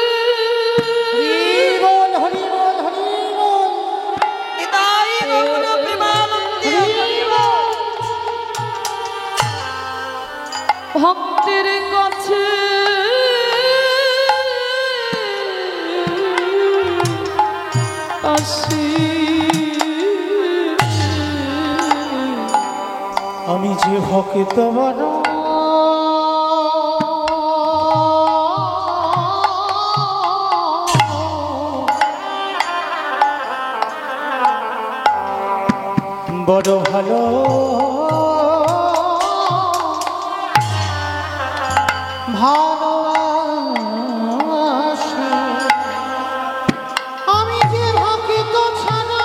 বল হরি বল হরি বল।
নিতাই গৌর প্রেমানন্দে হরি বল।
ভক্তের কাছে আসি
আমি যে ভক্ত বড় বড় ভালো ভালোবাসি। আমি যে ভক্ত ছাড়া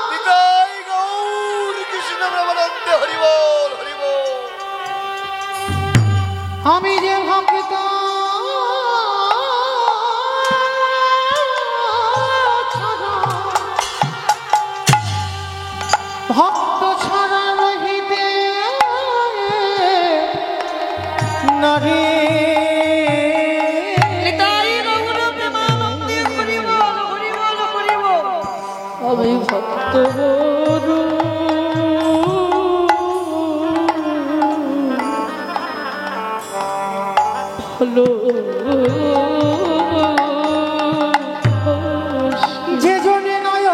নিতাই গৌর কৃষ্ণ প্রেমানন্দে হরি বল হরি বল।
আমি যে ভক্ত ছাড়া ভক্ত ছাড়া রহিতে নারী
নিতাই গৌর প্রেমানন্দে হরি বল হরি বল হরি বল।
আমি ভক্ত বড় ভালো
যে জনে নয়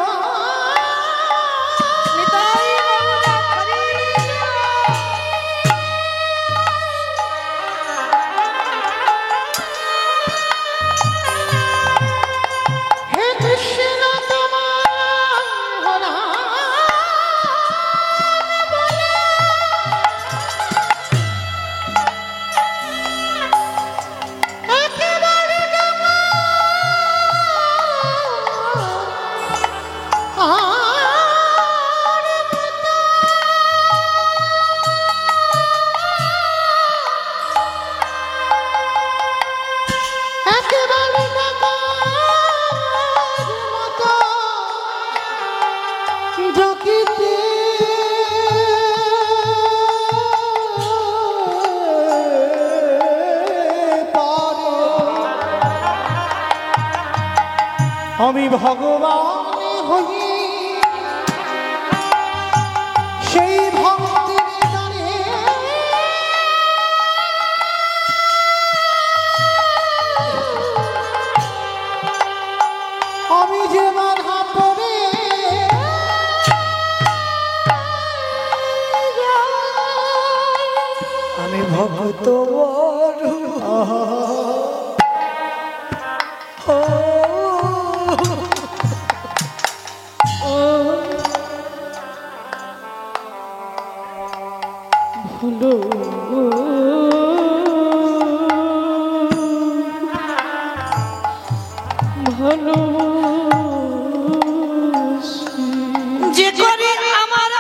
নিতাই গৌর হরি
হে কৃষ্ণ তোমার নাম বলে আমি ভগবান হই সেই ভক্তির গানে আমি যে বাধা পড়ে
আমি ভক্ত
ভুলো ভালো
যে করে আমার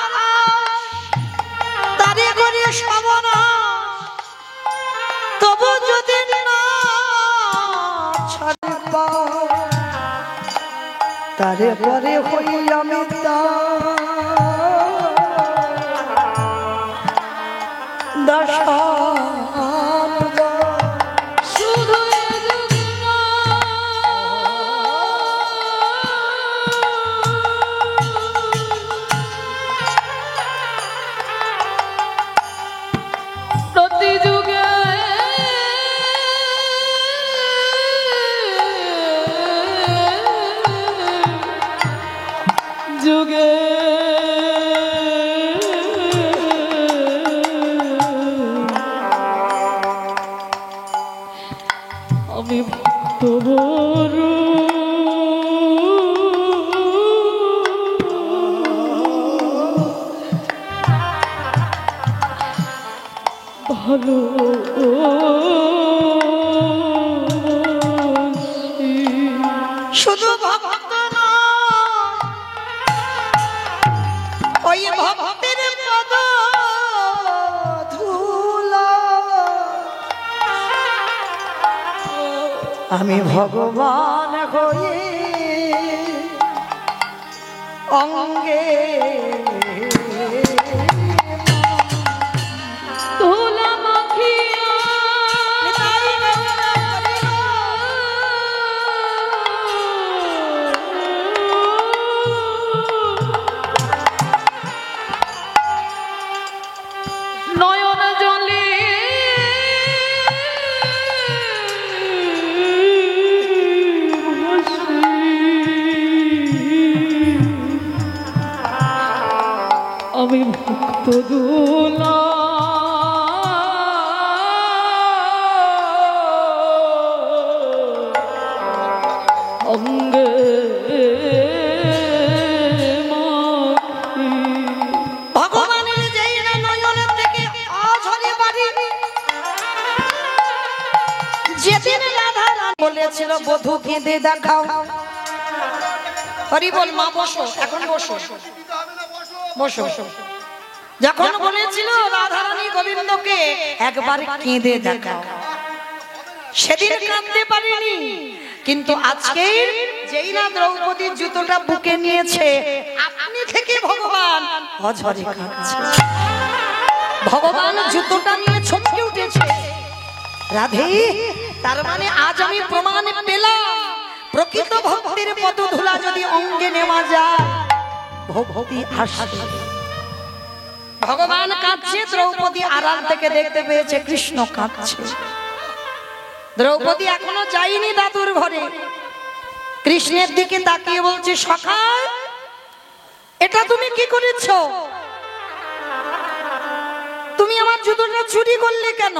তারে করে সবনা তবু যদি না ছাড়বা তারে পরে হই আমি
শুধু প্রতি যুগে যুগে আমি ভক্ত বড় ভালো
শুধু ভক্ত ওই ভক্তের পদ ধুলা আমি ভগবান হয়ে অঙ্গে
তোলা মাখিয়া নয়ন জলে আমি ভক্ত দোলা অঙ্গে
ভগবানের যেই না নয়নের থেকে অঝরে বাড়ি যেদিন রাধা বলেছিল বধূ কেঁদে দেখাও হরি বল মা বসো এখন বসো বসো যখন বলেছিল রাধারানী গোবিন্দকে একবার কেঁদে দেখাও সেদিন কাঁদতে পারিনি কিন্তু আজকে যেই না দ্রৌপদীর জুতোটা বুকে নিয়েছে আপনি থেকে ভগবান অঝরে কাঁদছে ভগবান জুতোটা নিয়ে ছমকে উঠেছে রাধে তার মানে আজ আমি প্রমাণ পেলাম প্রকৃত ভক্তির পদধূলা যদি অঙ্গে নেওয়া যায় ভক্তি আসবে ভগবান কাঁদছে দ্রৌপদী আড়াল থেকে দেখতে পেয়েছে কৃষ্ণ কাঁদছে দ্রৌপদী এখনো যায়নি দাদুর ঘরে কৃষ্ণের দিকে তাকিয়ে বলছে সখা এটা তুমি কি করেছো তুমি আমার জুতোটা চুরি করলে কেন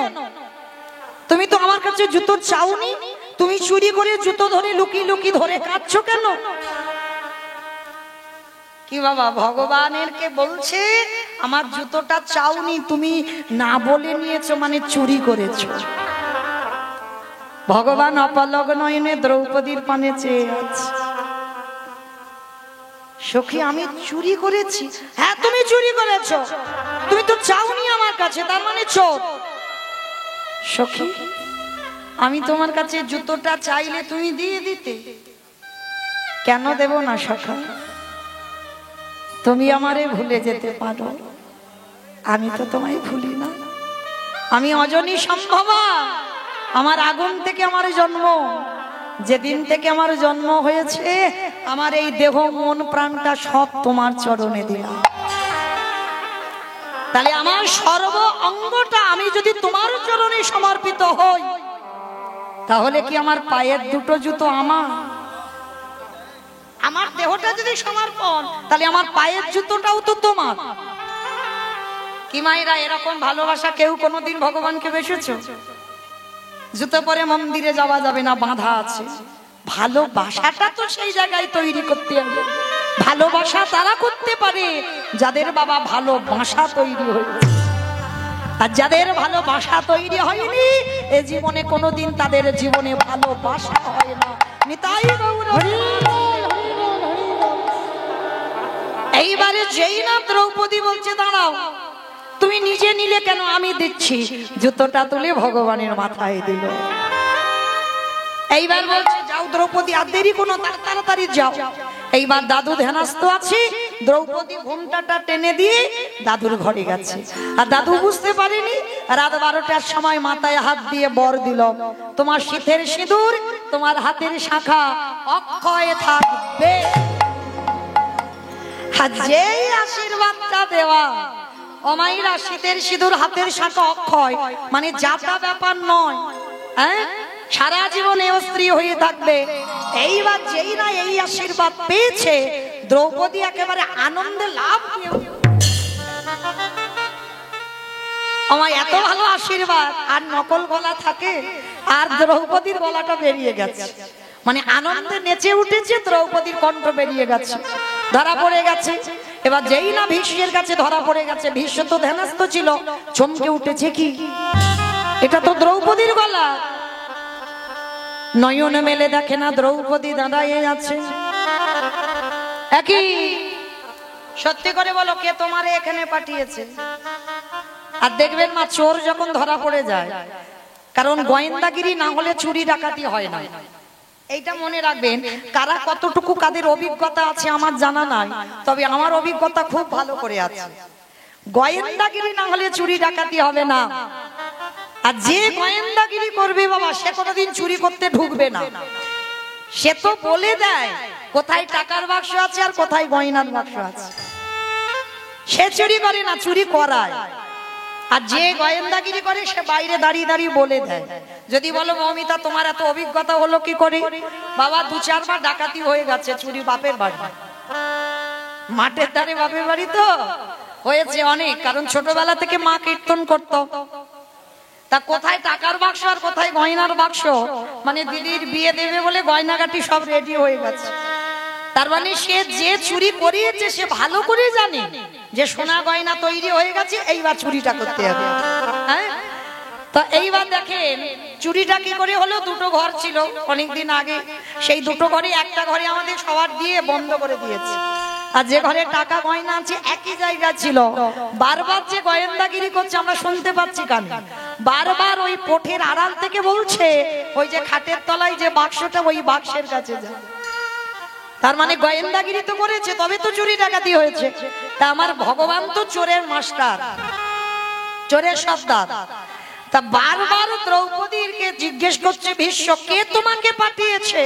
তুমি তো আমার কাছে জুতো চাওনি তুমি চুরি করে জুতো ধরে লুকিয়ে লুকিয়ে ধরে কাঁদছো কেন কি বাবা ভগবানের কে বলছে আমার জুতোটা চাওনি তুমি না বলে নিয়েছো মানে চুরি করেছো ভগবান অপলক নয়নে দ্রৌপদীর পানে চেয়ে আছে সখী আমি চুরি করেছি হ্যাঁ তুমি চুরি করেছো তুমি তো চাওনি আমার কাছে তার মানে চোর সখী আমি তোমার কাছে জুতোটা চাইলে তুমি দিয়ে দিতে কেন দেব না সখা তুমি আমারে ভুলে যেতে পারো আমি তো তোমায় ভুলি না আমি অজনী সম্ভবা আমার আগুন থেকে আমার জন্ম যেদিন থেকে আমার জন্ম হয়েছে আমার এই দেহ মন প্রাণটা সব তোমার চরণে দিলাম। তাহলে আমার সর্ব অঙ্গটা আমি যদি তোমার চরণে সমর্পিত হই, তাহলে কি আমার পায়ের দুটো জুতো আমার দেহটা যদি সমর্পণ, তাহলে আমার পায়ের জুতোটাও তো তোমার। কি মায়েরা, এরকম ভালোবাসা কেউ কোনোদিন ভগবানকে বেসেছো? জুতো পরে মন্দিরে যাওয়া যাবে না, বাঁধা আছে। ভালোবাসাটা তো সেই জায়গায় তৈরি করতে হবে। ভালোবাসা তারা করতে পারে যাদের বাবা ভালোবাসা তৈরি হয়েছে, আর যাদের ভালোবাসা তৈরি হয়নি এ জীবনে কোনোদিন তাদের জীবনে ভালোবাসা হয় না। নিতাই গৌর। এইবারে যেই না দ্রৌপদী বলছে দাঁড়াও, তুমি নিজে নিলে কেন, আমি দিচ্ছি, জুতোটা তুলে ভগবানের মাথায় দিল। এইবার বলছে যাও দ্রৌপদী, আর দেরি কোনো, তাড়াতাড়ি যাও। এইবার দাদু ধ্যানস্থ আছে, দ্রৌপদী ঘোমটাটা টেনে দিয়ে দাদুর ঘরে গেছে। আর দাদু বুঝতে পারেনি, রাত 12টার সময় মাথায় হাত দিয়ে বর দিল, তোমার শীতের সিঁদুর, তোমার হাতের শাখা অক্ষয় থাকবে। আর যেই আশীর্বাদটা দেওয়া, অমাইরা শীতের সিঁদুর হাতের শাখা অক্ষয় মানে যাতা ব্যাপার নয়, হ্যাঁ, সারা জীবনে স্ত্রী হয়ে থাকবে। এইবার যেই না এই আশীর্বাদ পেয়েছে, দ্রৌপদী একেবারে আনন্দে লাভ। আমার এত ভালো আশীর্বাদ, আর নকল গলা থাকে, আর দ্রৌপদীর গলাটা বেরিয়ে গেছে, মানে আনন্দে নেচে উঠেছে, দ্রৌপদীর কণ্ঠ বেরিয়ে গেছে, ধরা পড়ে গেছে। এবার যেই না ভীষ্মের কাছে ধরা পড়ে গেছে, ভীষ্ম তো ধ্যানস্থ ছিল, চমকে উঠেছে, কি এটা তো দ্রৌপদীর গলা। নয়ন মেলে দেখে না দ্রৌপদী দাঁড়াইয়ে আছে। একই সত্যি করে বলো, কে তোমারে এখানে পাঠিয়েছে? আর দেখবেন মা, চোর যখন ধরা পড়ে যায়, কারণ গোয়েন্দাগিরি না হলে চুরি ডাকাতি হয় না, এইটা মনে রাখবেন। কারা কতটুকু কাদের অভিজ্ঞতা আছে আমার জানা নাই, তবে আমার অভিজ্ঞতা খুব ভালো করে আছে। গোয়েন্দাগিরি না হলে চুরি ডাকাতি হবে না। আর যে গোয়েন্দাগিরি করবে বাবা, সে কোনোদিন চুরি করতে ঢুকবে না। সে তো বলে দেয় কোথায় টাকার বাক্স আছে আর কোথায় গয়নার বাক্স আছে। সে চুরি করে না, চুরি করায়। আর যে গোয়েন্দাগিরি করে সে বাইরে দাঁড়িয়ে দাঁড়িয়ে বলে দেয়। যদি বলো মৌমিতা তোমার এত অভিজ্ঞতা হলো কি করে? বাবা 2-4 বার ডাকাতি হয়ে গেছে, চুরি বাপের বাড়ি, মাঠের ধারে বাপের বাড়ি তো হয়েছে অনেক, কারণ ছোটবেলা থেকে মা কীর্তন করতো। তা কোথায় টাকার বাক্স আর কোথায় গয়নার বাক্স, মানে দিদির বিয়ে দেবে বলে গয়নাগাটি সব রেডি হয়ে গেছে। তার মানে সে যে চুরি করিয়েছে সে ভালো করে জানে যে সোনা গয়না তৈরি হয়ে গেছে, এইবার চুরিটা করতে হবে। হ্যাঁ, তা এইবার দেখেন চুরিটা কি করে হলো। 2টো ঘর ছিল অনেকদিন আগে, সেই 2টো ঘরে একটা ঘরে আমাদের সবার দিয়ে বন্ধ করে দিয়েছে, আর যে ঘরে টাকা গয়না আছে একই জায়গায় ছিল। বারবার যে গোয়েন্দাগিরি করছে আমরা শুনতে পাচ্ছি কানে, বারবার ওই কোঠের আড়াল থেকে বলছে ওই যে খাটের তলায় যে বাক্সটা, ওই বাক্সের কাছে যা। তার মানে গোয়েন্দাগিরি তো করেছে, তবে তো চুরি ডাকাতি হয়েছে। তা আমার ভগবান তো চোরের মাস্টার, চোরের সর্দার। তা বারবার দ্রৌপদীকে জিজ্ঞেস করছে ভীষ্ম, কে তোমাকে পাঠিয়েছে?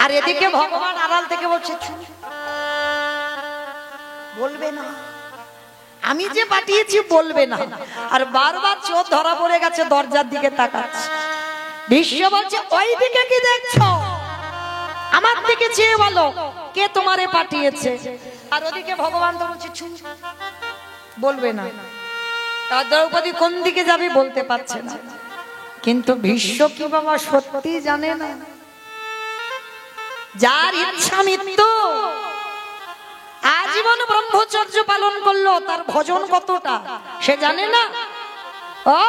আর এদিকে ভগবান আড়াল থেকে বলছে বলবে না, আমি যে পাঠিয়েছি বলবে না। আর বারবার চোর ধরা পড়ে গেছে, দরজার দিকে তাকাচ্ছে। ভীষ্ম বলছে ওই দিকে কি দেখছো? আমার দিকে চেয়ে বলো কে তোমারে পাঠিয়েছে। আর ওদিকে ভগবান তো বলছে বলবে না। তা দ্রৌপদী কোন দিকে যাবে বলতে পারছে না, কিন্তু ভীষ্ম কি বাবা সত্যি জানে না? যার ইচ্ছা মৃত্যু, আজীবন ব্রহ্মচর্য পালন করলো, তার ভজন কতটা সে জানে না? ও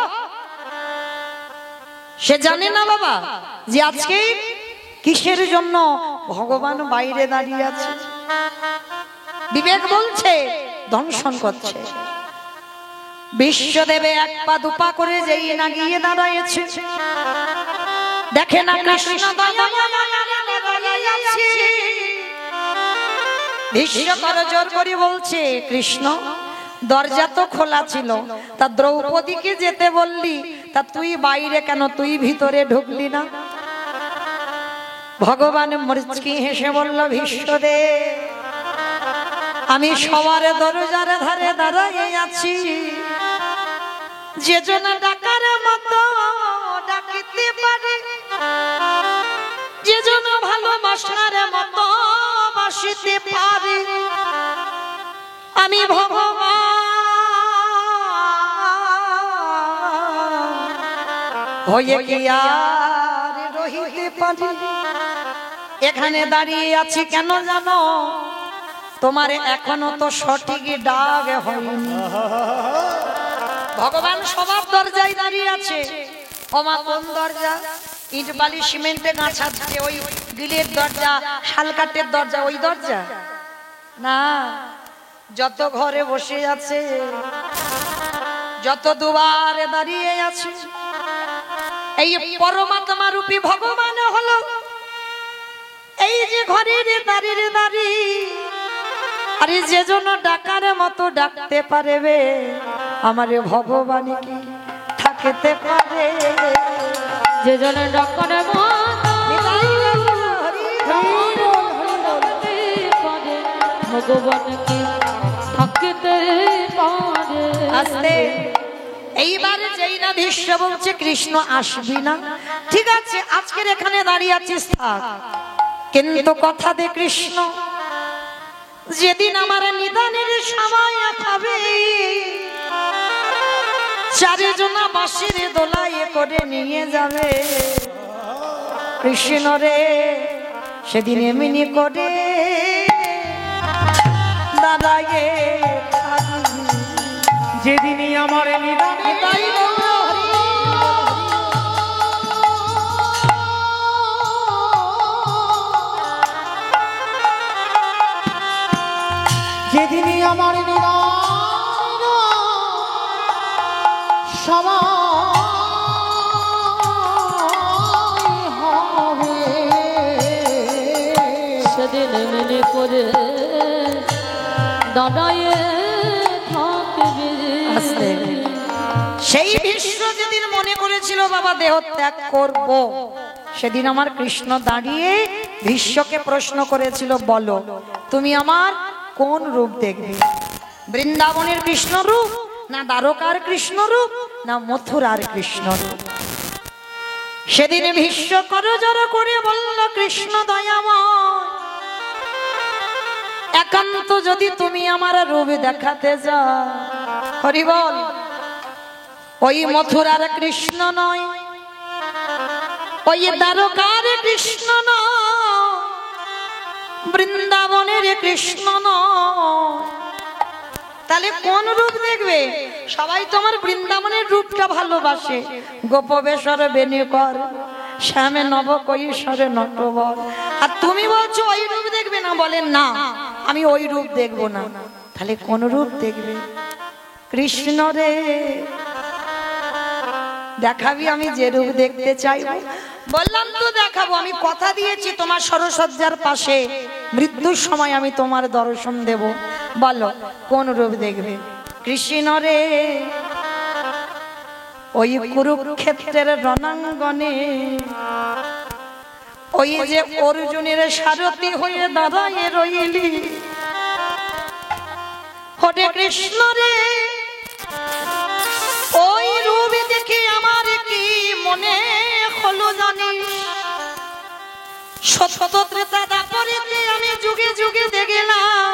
সে জানে না বাবা যে আজকে কিসের জন্য ভগবান বাইরে দাঁড়িয়ে আছে। বিবেক বলছে দংশন করছে। বিশ্বদেবে 1 পা 2 পা করে যেই না গিয়ে দাঁড়াইছে, দেখে না কৃষ্ণ ভীষ্ম জোর করে বলছে কৃষ্ণ দরজা তো খোলা ছিল, তা দ্রৌপদীকে যেতে বললি, তা তুই বাইরে কেন, তুই ভিতরে ঢুকলি না? ভগবান মুচকি হেসে বলল, ভীষ্মদেব আমি সবার দরজার ধারে দাঁড়াইয়ে আছি, যে জন ডাকার মতো ডাকিতে পারে, যে জন ভালোবাসার মতো বাসিতে পারে, আমি ভগবান হয়ে কি আর রহিতে পারি। এখানে দাঁড়িয়ে আছি কেন জানো? তোমার এখনো তো সঠিক ডাক হয়নি। ভগবান সবার দরজায় দাঁড়িয়ে আছে। ওমা কোন দরজা? ইট বালি সিমেন্টে গাঁথা থাকে ওই গ্রিলের দরজা, শালকাঠের দরজা, ওই দরজা না। যত ঘরে বসে আছে, যত দুয়ারে দাঁড়িয়ে আছে, এই পরমাত্মা রূপী ভগবান হলো এই যে ঘরের দাঁড়িয়ে দাঁড়িয়ে। আরে যে জন্য ডাকার মতো ডাকতে পারবে, আমার ভগবান কি থাকতে পারে?
যে জন ডাকার মতো ভগবান কি থাকতে পারে?
আস্তে এইবার যেই না ভীষ্ম বলছে কৃষ্ণ আসবি না, ঠিক আছে আজকের এখানে দাঁড়িয়ে আছিস থাক, কিন্তু কথা দে কৃষ্ণ যেদিন আমার নিদানের সময় হবে, চারিজনা বাঁশির দোলায় করে নিয়ে যাবে কৃষ্ণ রে, সেদিন এমনি করে দাঁড়ায়ে
যেদিনই আমার নিদানে যেদিনই আমার নিদান সময় হবে,
সেদিন এমনি করে দাঁড়ায়ে থাকবে।
সেই ভীষ্ম যেদিন মনে করেছিল বাবা দেহ ত্যাগ করব, সেদিন আমার কৃষ্ণ দাঁড়িয়ে ভীষ্মকে প্রশ্ন করেছিল, বলো তুমি আমার কোন রূপ দেখবে? বৃন্দাবনের কৃষ্ণ রূপ, না দ্বারকার কৃষ্ণ রূপ, না মথুরার কৃষ্ণ রূপ? সেদিন ভীষ্ম করজোড় করে বলল, কৃষ্ণ দয়াময়, একান্ত যদি তুমি আমার রূপ দেখাতে যাও, হরি বল, ওই মথুরার কৃষ্ণ নয়, ওই দ্বারকার কৃষ্ণ নয়, বৃন্দাবনের কৃষ্ণ নয়, তাহলে কোন রূপ দেখবে? সবাই তোমার বৃন্দাবনের রূপটা ভালোবাসে, গোপবেশ্বর বেণুকর শ্যামে নব কৈশোরে নটবর, আর তুমি বলছো ওই রূপ দেখবে না। বলেন না আমি ওই রূপ দেখবো না, তাহলে কোন রূপ দেখবে? কৃষ্ণ রে দেখাবি আমি যে রূপ দেখতে চাই। বললাম তো দেখাবো, আমি কথা দিয়েছি তোমার সরসজ্জার পাশে মৃত্যুর সময় আমি তোমার দর্শন দেব। বলো কোন রূপ দেখবে? কৃষ্ণ রে ওই কুরুক্ষেত্রের রণাঙ্গনে ওই যে অর্জুনের সারথি হয়ে দাঁড়ায় রইলি, হরে কৃষ্ণ রে ওই রূপ দেখে আমার কি মনে হলো জানিস? সত্য ত্রেতা দাপরিতে আমি যুগে যুগে দেখলাম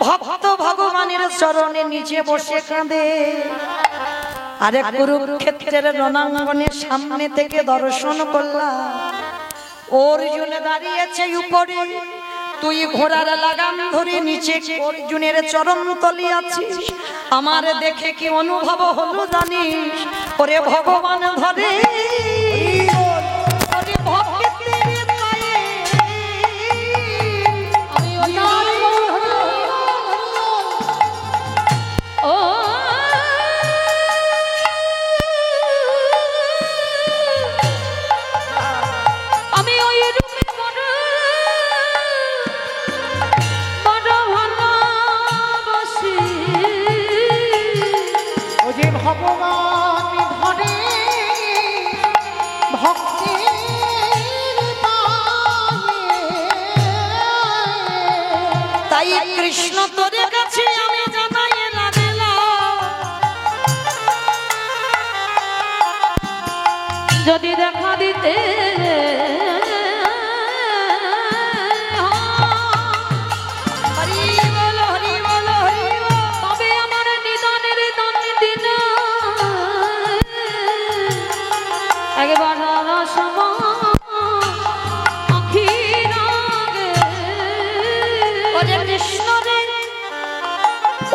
ভক্ত ভগবানের চরণে নিচে বসে কাঁদে, আরে কুরুক্ষেত্রের রণাঙ্গনের সামনে থেকে দর্শন করলাম অর্জুন দাঁড়িয়েছে উপরে, তুই ঘোড়ার লাগাম ধরে নিচে অর্জুনের চরণ তলি আছিস। আমার দেখে কি অনুভব হলো জানিস? ওরে ভগবান ধরে ওরে ভক্তের পায়ে
আমি ওই ও আমি ওই রূপে বড় ভালোবাসি,
ও যে ভগবান ধরে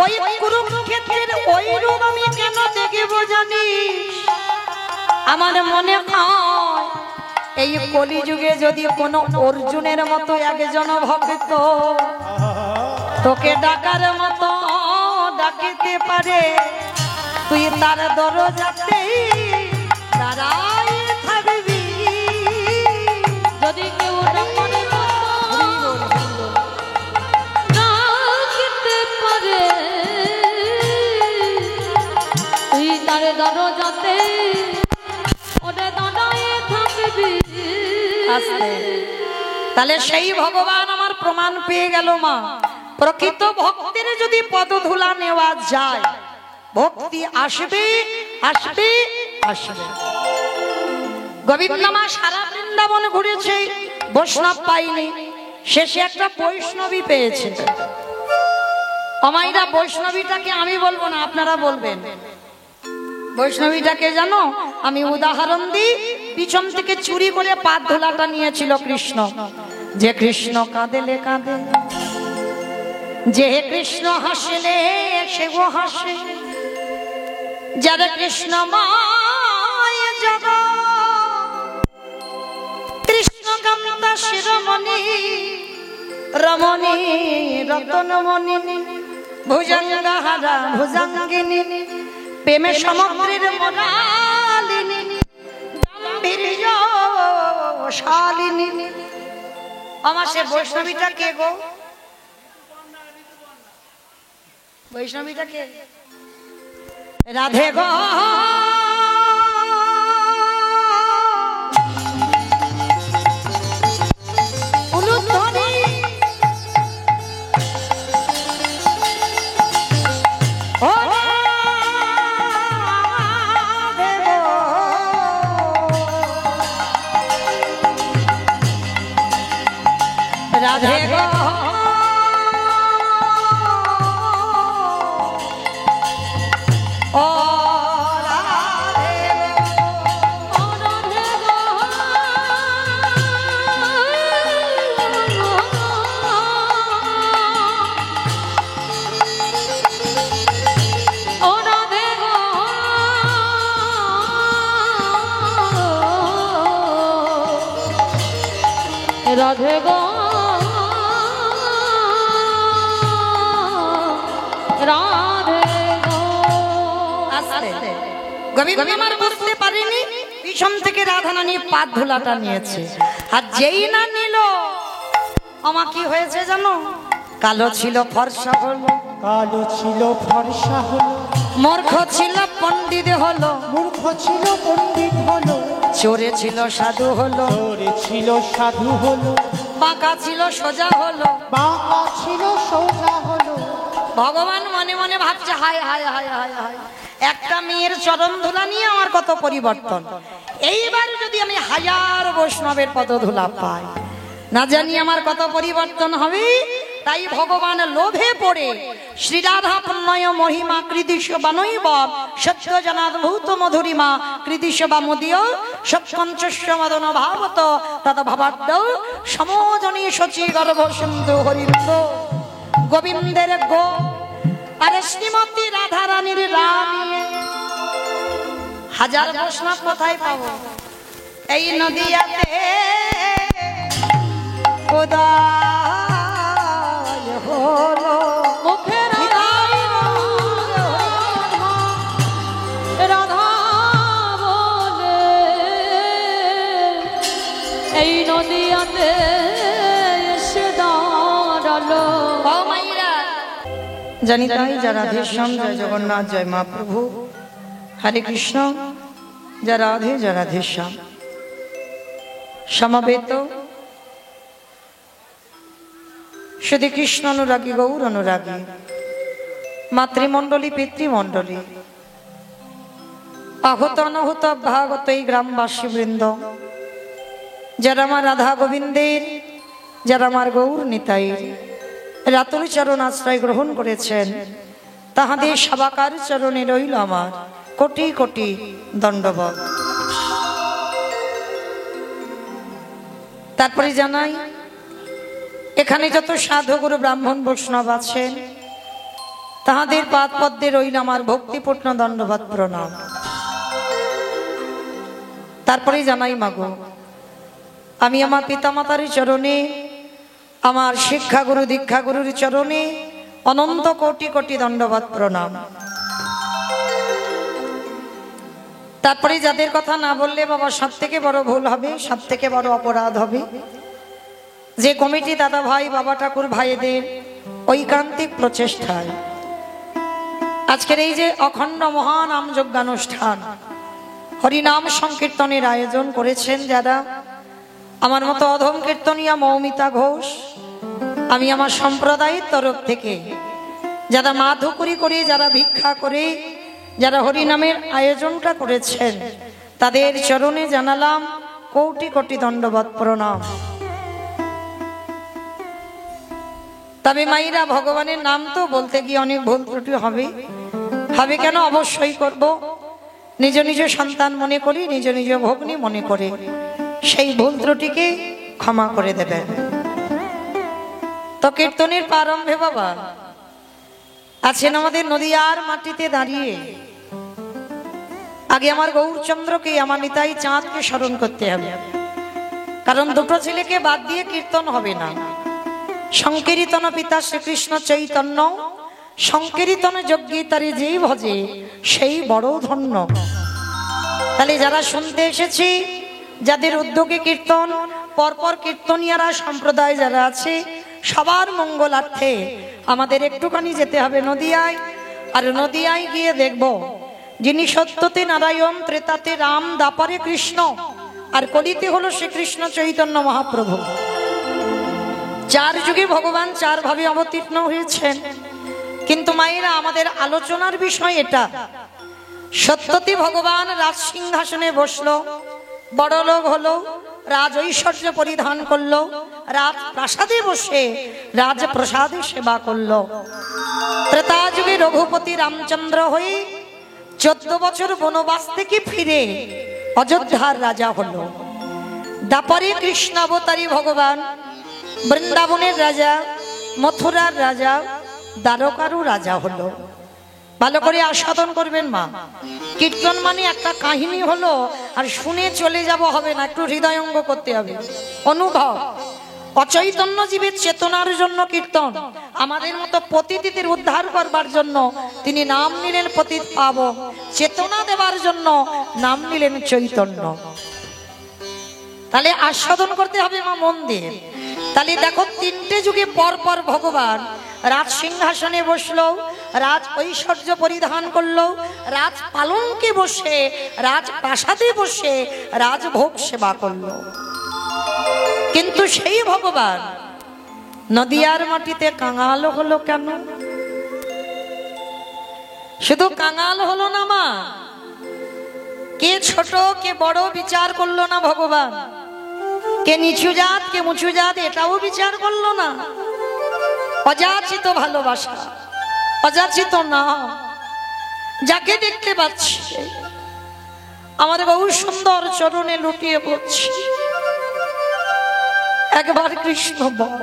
ওই কুরুক্ষেত্রের ওই রূপ আমি কেন দেখব জানিস? আমার মনে হয় এই কলিযুগে যদি কোনো অর্জুনের মতো একজন ভক্ত তোকে ডাকার মতো ডাকিতে পারে, তুই তার দরজাতে দাঁড়াই থাকবি।
যদি কেউ ডাকার মতো ডাকিতে পারে, তুই তার দরজাতে ওরে দাঁড়ায় থাকবি।
তাহলে সেই ভগবান আমার প্রমাণ পেয়ে গেল মা। প্রকৃত ভক্তের যদি পদধূলা নেওয়া যায়, ভক্তি আসবে আসবে আসবে। গোবিন্দ মা সারা বৃন্দাবন ঘুরেছে, বৈষ্ণব পাইনি, শেষে একটা বৈষ্ণবী পেয়েছে। আমাইরা বৈষ্ণবীটাকে আমি বলবো না, আপনারা বলবেন। বৈষ্ণবীটাকে জানো? আমি উদাহরণ দিই। পিছন থেকে চুরি করে পাদ ধুলাটা নিয়েছিল কৃষ্ণ। যে কৃষ্ণ কাঁদেলে কাঁদে, যে কৃষ্ণ হাসলে সেও হাসে, যারা কৃষ্ণ মায় জগৎ, কৃষ্ণ কান্তা শিরোমণি রমণী রতনমণি, ভুজঙ্গহারা ভুজঙ্গিনী, প্রেমে সমগ্রের মোরালিনী, গাম্ভীর্য শালিনী। আমার সে বৈষ্ণবীটা কে গো? বৈষ্ণবীটা কে? রাধে গো উলুধ্বনি, ও রাধে গো, রাধে গো ও রাধে
ও রাধে গো, ও রাধে গো, রাধে গো, রাধে গো।
গোবিন্দ আমার বুঝতে পারিনি, পিছন থেকে রাধা নানি পাদ ধুলাটা নিয়েছে। আর যেই না নিল, আমার কি হয়েছে জানো? কালো ছিল ফর্সা হলো,
কালো ছিল ফর্সা হলো,
মূর্খ ছিল পণ্ডিত হলো,
মূর্খ ছিল পণ্ডিত হলো,
চোরে ছিল সাধু হলো,
চোরে ছিল সাধু হলো,
বাঁকা ছিল সোজা হলো।
বাঁকা ছিল সোজা হলো।
ভগবান মনে মনে ভাবছে, হায় হায় হায় হায় হায়, একটা মেয়ের চরণ ধুলা নিয়ে আমার কত পরিবর্তন। এইবার যদি আমি হাজার বৈষ্ণবের পদধূলা পাই, না জানি আমার কত পরিবর্তন হবে। তাই ভগবান লোভে পড়ে শ্রীরাধা পুণ্যয় মহিমা কৃদিশ বানৈব সত্য জনাদ্ভূত মধুরিমা কৃদিশ বা মদীয় সৎকঞ্চস্য মদন ভাবত তত ভাবাদ্য সমোজনী শচী গর্ভ সিন্ধু হরিন্দ গোবিন্দের গো। আরে শ্রীমতী রাধা রানীর রানী, হাজার বৈষ্ণব কোথায় পাবো? এই নদিয়াতে কোদায় হলো
মুখে রাধা রাধা বলে, এই নদিয়াতে এসে দাঁড়ালো।
ও মাইরা জানি তাই যা রাধেশ্যাম, জয় জগন্নাথ, জয় মা প্রভু, হরে কৃষ্ণ, যা রাধে যা রাধেশ্যাম। সমবেত শুধু কৃষ্ণ অনুরাগী, গৌর অনুরাগী, মাতৃমণ্ডলী পিতৃমণ্ডলী, আহত অনাহত ভাগত এই গ্রামবাসী বৃন্দ, যারা আমার রাধা গোবিন্দের, যারা আমার গৌর নিতাইয়ের রাতুল চরণ আশ্রয় গ্রহণ করেছেন, তাহাদের সবাকার চরণে রইল আমার কোটি কোটি দণ্ডবত। তারপরে জানাই, এখানে যত সাধু গুরু ব্রাহ্মণ বৈষ্ণব আছেন, তাহাদের পাদ পদ্মে রইল আমার ভক্তিপূর্ণ দণ্ডবৎ প্রণাম। তারপরে জানাই মাগো, আমি আমার পিতামাতার চরণে, আমার শিক্ষাগুরু দীক্ষাগুরুর চরণে অনন্ত কোটি কোটি দণ্ডবৎ প্রণাম। তারপরে যাদের কথা না বললে বাবা সব থেকে বড় ভুল হবে, সব থেকে বড় অপরাধ হবে, যে কমিটি দাদা ভাই বাবা ঠাকুর ভাইদের ঐকান্তিক প্রচেষ্টায় আজকের এই যে অখণ্ড মহান নামযজ্ঞানুষ্ঠান হরিনাম সংকীর্তনের আয়োজন করেছেন যারা, আমার মতো অধম কীর্তনিয়া মৌমিতা ঘোষ, আমি আমার সম্প্রদায়ের তরফ থেকে যারা মাধুকরী করে, যারা ভিক্ষা করে, যারা হরিনামের আয়োজনটা করেছেন, তাদের চরণে জানালাম কোটি কোটি দণ্ডবৎ প্রণাম। তবে মাইরা, ভগবানের নাম তো বলতে গিয়ে অনেক ভুল ত্রুটি হবে, হবে কেন, অবশ্যই করব। নিজ নিজ সন্তান মনে করি, নিজ নিজ ভগ্নী মনে করে সেই ভুল ত্রুটিকে ক্ষমা করে দেবেন। তো কীর্তনের প্রারম্ভে বাবা আছেন আমাদের নদিয়ার মাটিতে দাঁড়িয়ে। আগে আমার গৌরচন্দ্রকে, আমার নিতাই চাঁদকে স্মরণ করতে হবে, কারণ দুটো ছেলেকে বাদ দিয়ে কীর্তন হবে না। সংকীর্তন পিতা শ্রীকৃষ্ণ চৈতন্য, সংকীর্তন যজ্ঞে তারে যেই ভজে সেই বড় ধন্য। তাহলে যারা শুনতে এসেছি, যাদের উদ্যোগে কীর্তন, পরপর কীর্তনিয়ারা সম্প্রদায় যারা আছে, সবার মঙ্গলার্থে আমাদের একটুখানি যেতে হবে নদিয়ায়। আর নদিয়ায় গিয়ে দেখব যিনি সত্যতে নারায়ণ, ত্রেতাতে রাম, দাপারে কৃষ্ণ, আর কলিতে হলো শ্রীকৃষ্ণ চৈতন্য মহাপ্রভু। চার যুগে ভগবান চার ভাবে অবতীর্ণ হয়েছেন। কিন্তু মায়েরা, আমাদের আলোচনার বিষয় এটা, সত্যতে ভগবান রাজ সিংহাসনে বসলো, বড় লোক হলো, রাজ ঐশ্বর্য পরিধান করলো, রাজ প্রাসাদে বসে রাজপ্রসাদে সেবা করলো। ত্রেতা যুগে রঘুপতি রামচন্দ্র হয়ে 14 বছর বনবাস থেকে ফিরে অযোধ্যার রাজা হলো। দাপরে কৃষ্ণ অবতারী ভগবান বৃন্দাবনের রাজা, মথুরার রাজা, দ্বারকারও রাজা হলো। ভালো করে আস্বাদন করবেন মা। কীর্তন মানে একটা কাহিনী হলো, আর শুনে চলে যাব হবে না, একটু হৃদয়ঙ্গ করতে হবে, অনুভব। অচৈতন্য জীবের চেতনার জন্য কীর্তন, আমাদের মতো পতিতদের উদ্ধার করবার জন্য তিনি নাম নিলেন পতিত পাবন, চেতনা দেবার জন্য নাম নিলেন চৈতন্য। তাহলে আস্বাদন করতে হবে মা, মন দিয়ে। তাহলে দেখো, 3টে যুগে পর পর ভগবান রাজ সিংহাসনে বসলো, রাজ ঐশ্বর্য পরিধান করলো, রাজ পালঙ্কে বসে, রাজ প্রাসাদে বসে রাজভোগ সেবা করলো। কিন্তু সেই ভগবান নদিয়ার মাটিতে কাঙাল হলো কেন? শুধু কাঙাল হলো না মা, কে ছোট কে বড় বিচার করলো না ভগবান, কে নিচু জাত কে উঁচু জাত এটাও বিচার করলো না। অযাচিত ভালোবাসা, অযাচিত না, যাকে দেখতে পাচ্ছি আমার বহু সুন্দর চরণে লুটিয়ে পড়ছি, একবার কৃষ্ণ বল,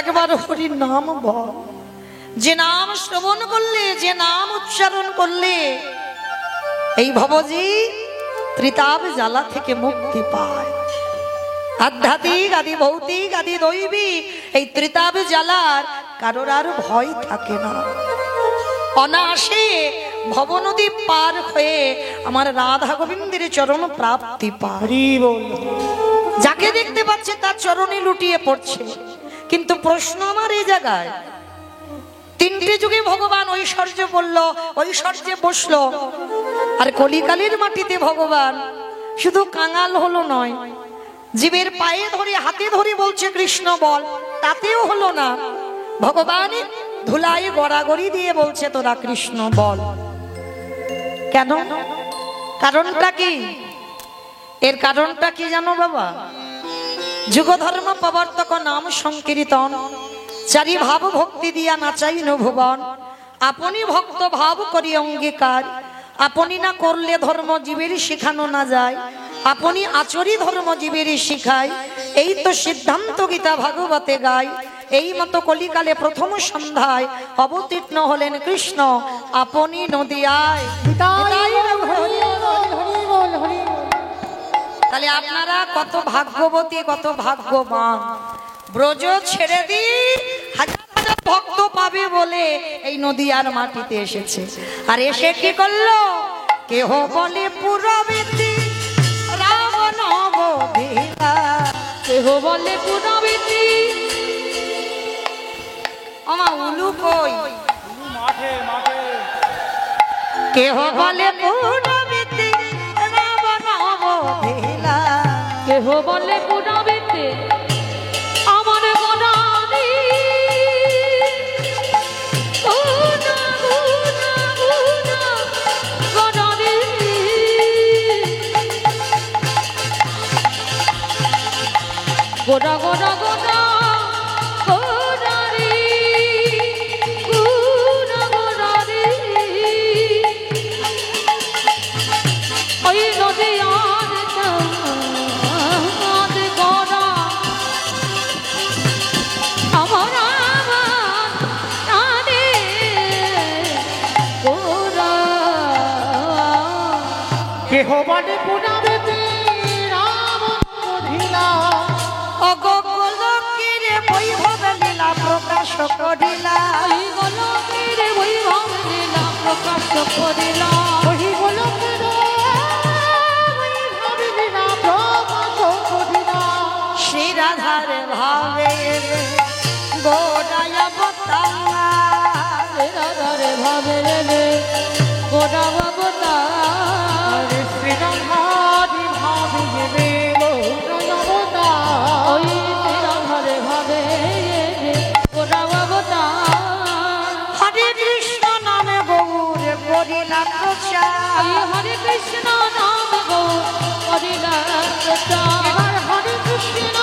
একবার হরি নাম বল। যে নাম শ্রবণ করলে, যে নাম উচ্চারণ করলে এই ভবজি ত্রিতাপ জ্বালা থেকে মুক্তি পায়। আধ্যাত্মিক, আদি ভৌতিক, আদি দৈবিক এই ত্রিতাপ জ্বালার কারোর আর ভয় থাকে না। অনায়াসে ভবনদী পার হয়ে আমার রাধা গোবিন্দের চরণ প্রাপ্তি পারি। যাকে দেখতে পাচ্ছে তার চরণে লুটিয়ে পড়ছে। কিন্তু প্রশ্ন আমার এই জায়গায়, 3টে যুগে ভগবান ঐশ্বর্য বললো, ঐশ্বর্যে বসলো, আর কলিকালের মাটিতে ভগবান শুধু কাঙাল হলো নয়, জীবের পায়ে ধরে হাতে ধরে বলছে কৃষ্ণ বল, তাতেও হলো না, ভগবান ধুলায় গড়াগড়ি দিয়ে বলছে তোরা কৃষ্ণ বল। কেন? কারণটা কি? এর কারণটা কি জানো বাবা? যুগধর্ম প্রবর্তক নাম সংকীর্তন, চারি ভাব ভক্তি দিয়া নাচাই ভুবন, আপনি ভক্ত ভাব করি অঙ্গীকার, আপনি না করলে ধর্ম জীবের শিখানো না যায়, আপনি আচরি ধর্ম জীবের শিখায়, এই তো সিদ্ধান্ত গীতা ভাগবতে গায়। এই মতো কলিকালে প্রথম সন্ধ্যায় অবতীর্ণ হলেন কৃষ্ণ আপনি নদিয়ায়। তাহলে আপনারা কত ভাগ্যবতী, কত ভাগ্যবান। ব্রজ ছেড়ে দি হাজার হাজার ভক্ত পাবে বলে এই নদিয়ার মাটিতে এসেছে। আর এসে কি করলো? কেহ বলে পুরবেতি রাবণ বধিলা,
কেহ বলে পুনবেতি।
আমার উলু কই?
মাঠে মাঠে
কেহ বলে পুরবেতি রাবণ বধিলা,
কেহ বলে পুনবেতি আমার গণানি। গণানি গোটা গোটা গোটা গোটারি গোটা গোটারি ওই নদী আর চাঁদ গোটা আমার আমার নারে গোটা।
কেহ বলে পুনবেতি রাবণ বধিলা,
অগোলোকের বৈভব লীলা প্রকাশ করিলা,
ওই গোলকের বৈভব লীলা প্রকাশ করিলা।
ওই গোলকের বৈভব লীলা প্রকাশ করিলা।
শ্রী রাধার ভাবে গোড়ায় অবতার,
রাধারে ভাবে রে গোটা অবতার।
শ্রীরাধারি ভাবে রে গোটা অবতার।
ওই রাধারে ভাবে গোটা অবতার।
হরে কৃষ্ণ নামে গৌর করিলা প্রচার,
ওই হরে কৃষ্ণ নাম গো করিলা প্রচার।
এবার হরে কৃষ্ণ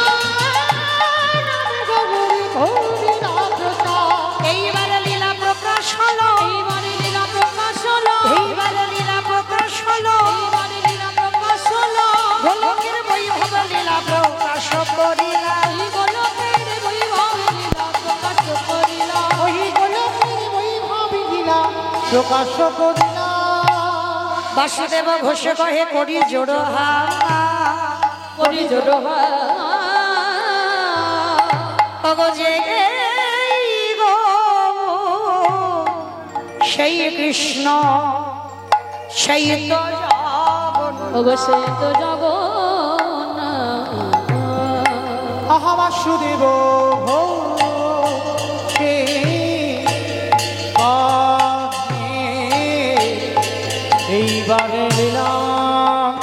নামে গৌরী করিলা প্রচার।
এইবার লীলা প্রকাশ হলো,
এইবারে লীলা প্রকাশ হলো,
এইবার লীলা প্রকাশ হলো,
এইবারে লীলা প্রকাশ হলো।
গোলকের বৈভব লীলা প্রকাশ করিলা,
ওই গোলকের বৈভব লীলা প্রকাশ করিলা।
ওই গোলকের বৈভব লীলা প্রকাশ করিলা।
বাসুদেব ঘোষ কহে করি জোড় হা,
করি জোড়
অগজে এই গো সেই কৃষ্ণ সেই তো জগন্নাথ।
অবশ্যই তো জগন্নাথ।
আহা বাসুদেব ঘোষে কাঁধে এইবারে লীলাম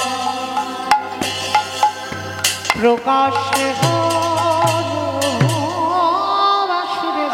প্রকাশে হলো বাসুদেব।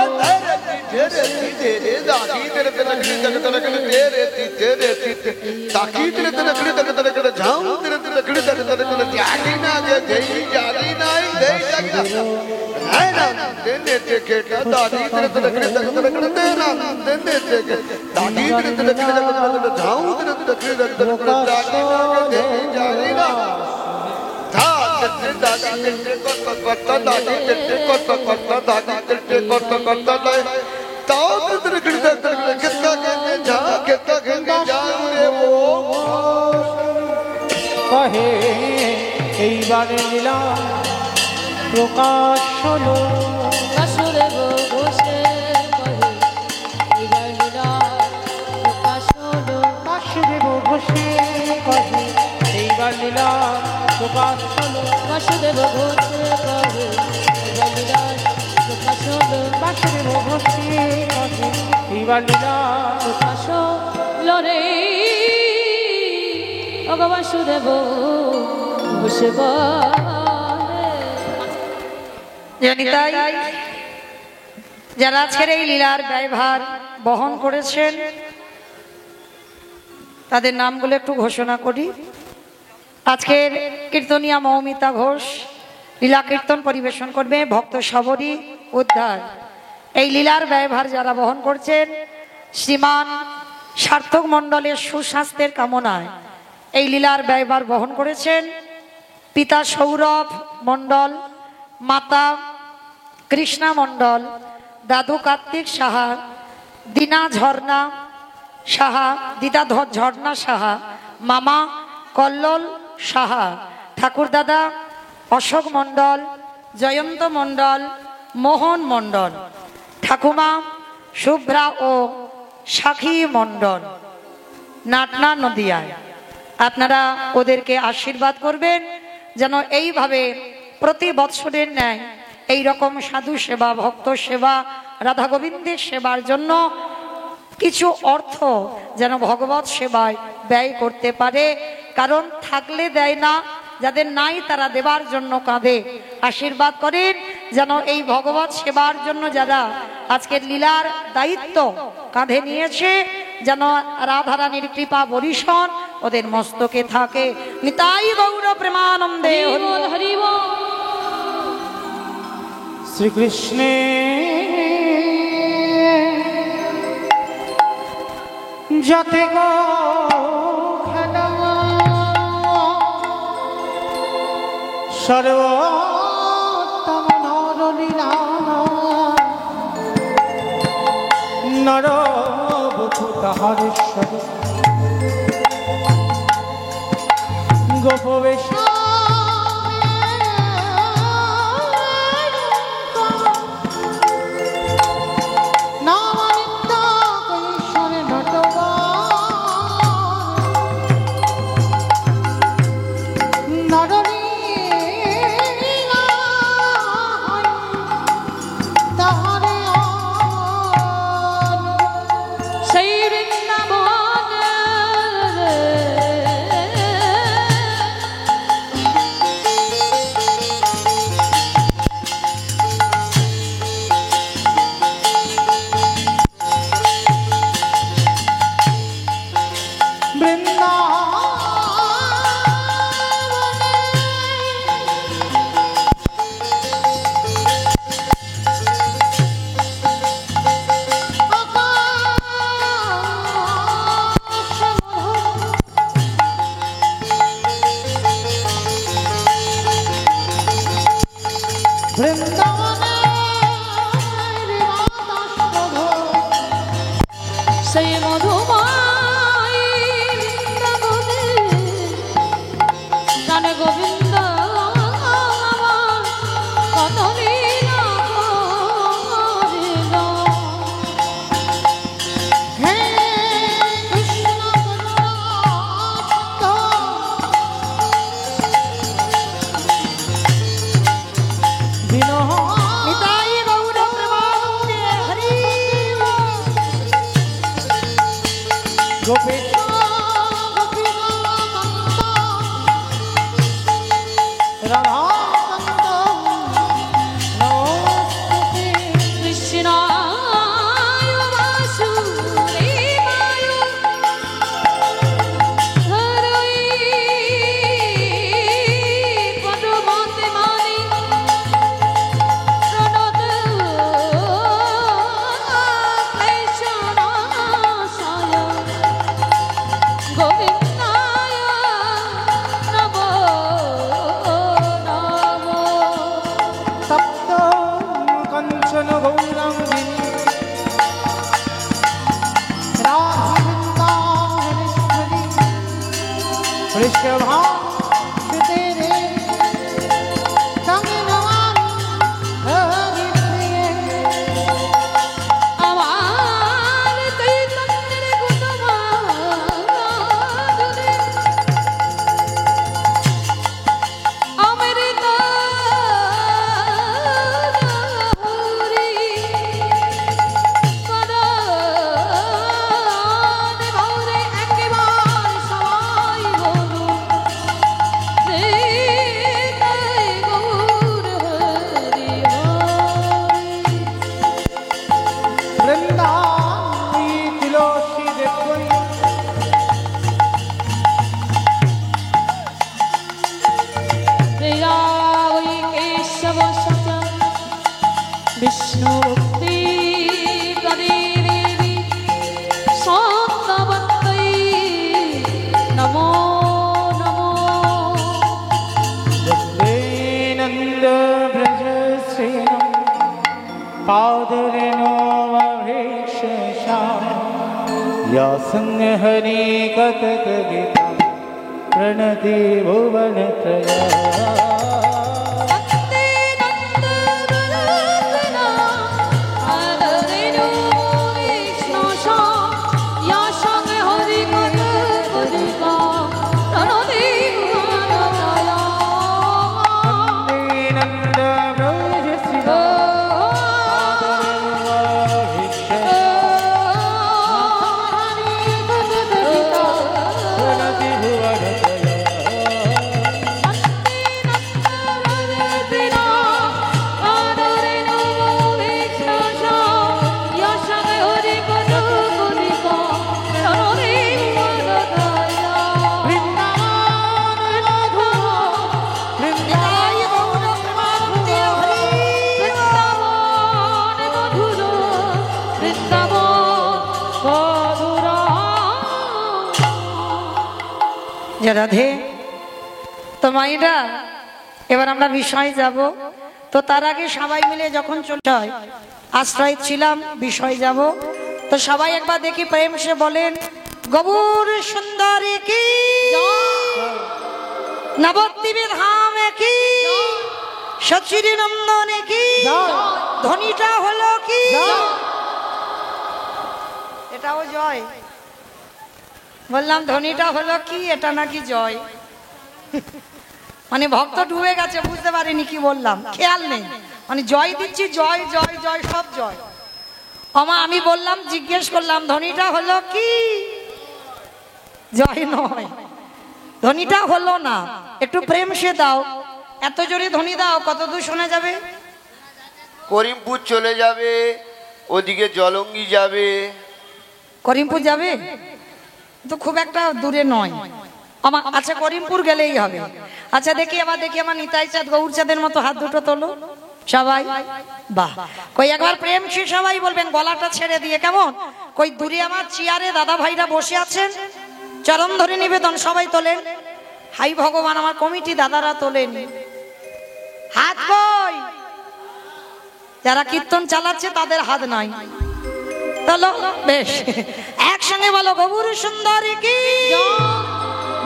কহে এইবারে লীলা প্রকাশ হলো।
বাসুদেব ঘোষে কহে এইবার লীলা প্রকাশ হলো।
বাসুদেব ঘোষে কহে এইবার লীলা প্রকাশ হলো।
বাসুদেব ঘোষে কহে এইবার লীলা প্রকাশ হলো।
বাসুদেব ঘোষে কহে এইবার লীলা
প্রকাশ হলো রে ওগো বাসুদেব ঘোষে বলে।
জানি তাই যারা আজকের এই লীলার ব্যয়ভার বহন করেছেন তাদের নামগুলো একটু ঘোষণা করি। আজকের কীর্তনিয়া মৌমিতা ঘোষ লীলা কীর্তন পরিবেশন করবে ভক্ত সবরী উদ্ধার। এই লীলার ব্যয়ভার যারা বহন করছেন শ্রীমান সার্থক মণ্ডলের সুস্বাস্থ্যের কামনায় এই লীলার ব্যয়ভার বহন করেছেন পিতা সৌরভ মণ্ডল মাতা কৃষ্ণা মণ্ডল, দাদু কার্তিক সাহা, দিনা ঝর্ণা সাহা, দিদা ঝর্ণা সাহা, মামা কল্লোল সাহা, ঠাকুরদাদা অশোক মণ্ডল, জয়ন্ত মণ্ডল, মোহন মণ্ডল, ঠাকুমা শুভ্রা ও সাখী মণ্ডল, নাটনা নদিয়ায়। আপনারা ওদেরকে আশীর্বাদ করবেন যেন এইভাবে প্রতি বৎসরের ন্যায় এই রকম সাধু সেবা, ভক্ত সেবা, রাধা গোবিন্দের সেবার জন্য কিছু অর্থ যেন ভগবত সেবায় ব্যয় করতে পারে। কারণ থাকলে দেয় না, যাদের নাই তারা দেবার জন্য কাঁদে। আশীর্বাদ করেন যেন এই ভগবত সেবার জন্য যারা আজকের লীলার দায়িত্ব কাঁধে নিয়েছে, যেন রাধারানীর কৃপা বরিশন ওদের মস্তকে থাকে। নিতাই গৌর প্রেমানন্দে হরি বল, হরি বল।
শ্রীকৃষ্ণে যাতে গো খেলা সর্বোত্তম নরলীলা নরবধূ তাহারেশ্বর গোপবেশ Nanda Braja कादरनो अभिषेशा या संग हरि कथक गीता प्रणति भुवन त्रया
রাধে। তো মাইরা এবার আমরা বিষয় যাব। তো তার আগে সবাই মিলে যখন চলে হয় আশ্রয় ছিলাম বিষয় যাব। তো সবাই একবার দেখি প্রেম সে বলেন গৌর সুন্দরী কি নবদ্বীপে ধামে কি সচির নন্দনে কি ধ্বনিটা হলো কি এটাও জয় বললাম ধ্বনিটা হলো কি এটা নাকি জয় মানে ভক্ত ডুবে গেছে বুঝতে পারিনি কি বললাম খেয়াল নেই মানে জয় দিচ্ছি জয় জয় জয় সব জয় আমা আমি বললাম জিজ্ঞেস করলাম ধ্বনিটা হলো কি জয় নয় ধ্বনিটা হলো না একটু প্রেম সে দাও এত জোরে ধ্বনি দাও কত দূর শোনা যাবে
করিমপুর চলে যাবে ওদিকে জলঙ্গি যাবে
করিমপুর যাবে তো খুব একটা দূরে নয় আমার আচ্ছা করিমপুর গেলেই হবে আচ্ছা দেখি আমার নিতাই চাঁদ গৌর চাঁদের মতো হাত দুটো তোলো সবাই বাহ কই একবার প্রেম সে সবাই বলবেন গলাটা ছেড়ে দিয়ে কেমন কই দূরে আমার চেয়ারে দাদা ভাইরা বসে আছেন চরণ ধরে নিবেদন সবাই তোলেন হাই ভগবান আমার কমিটি দাদারা তোলেন হাত কই যারা কীর্তন চালাচ্ছে তাদের হাত নাই চলো বেশ একসঙ্গে বলো গৌর সুন্দরী কি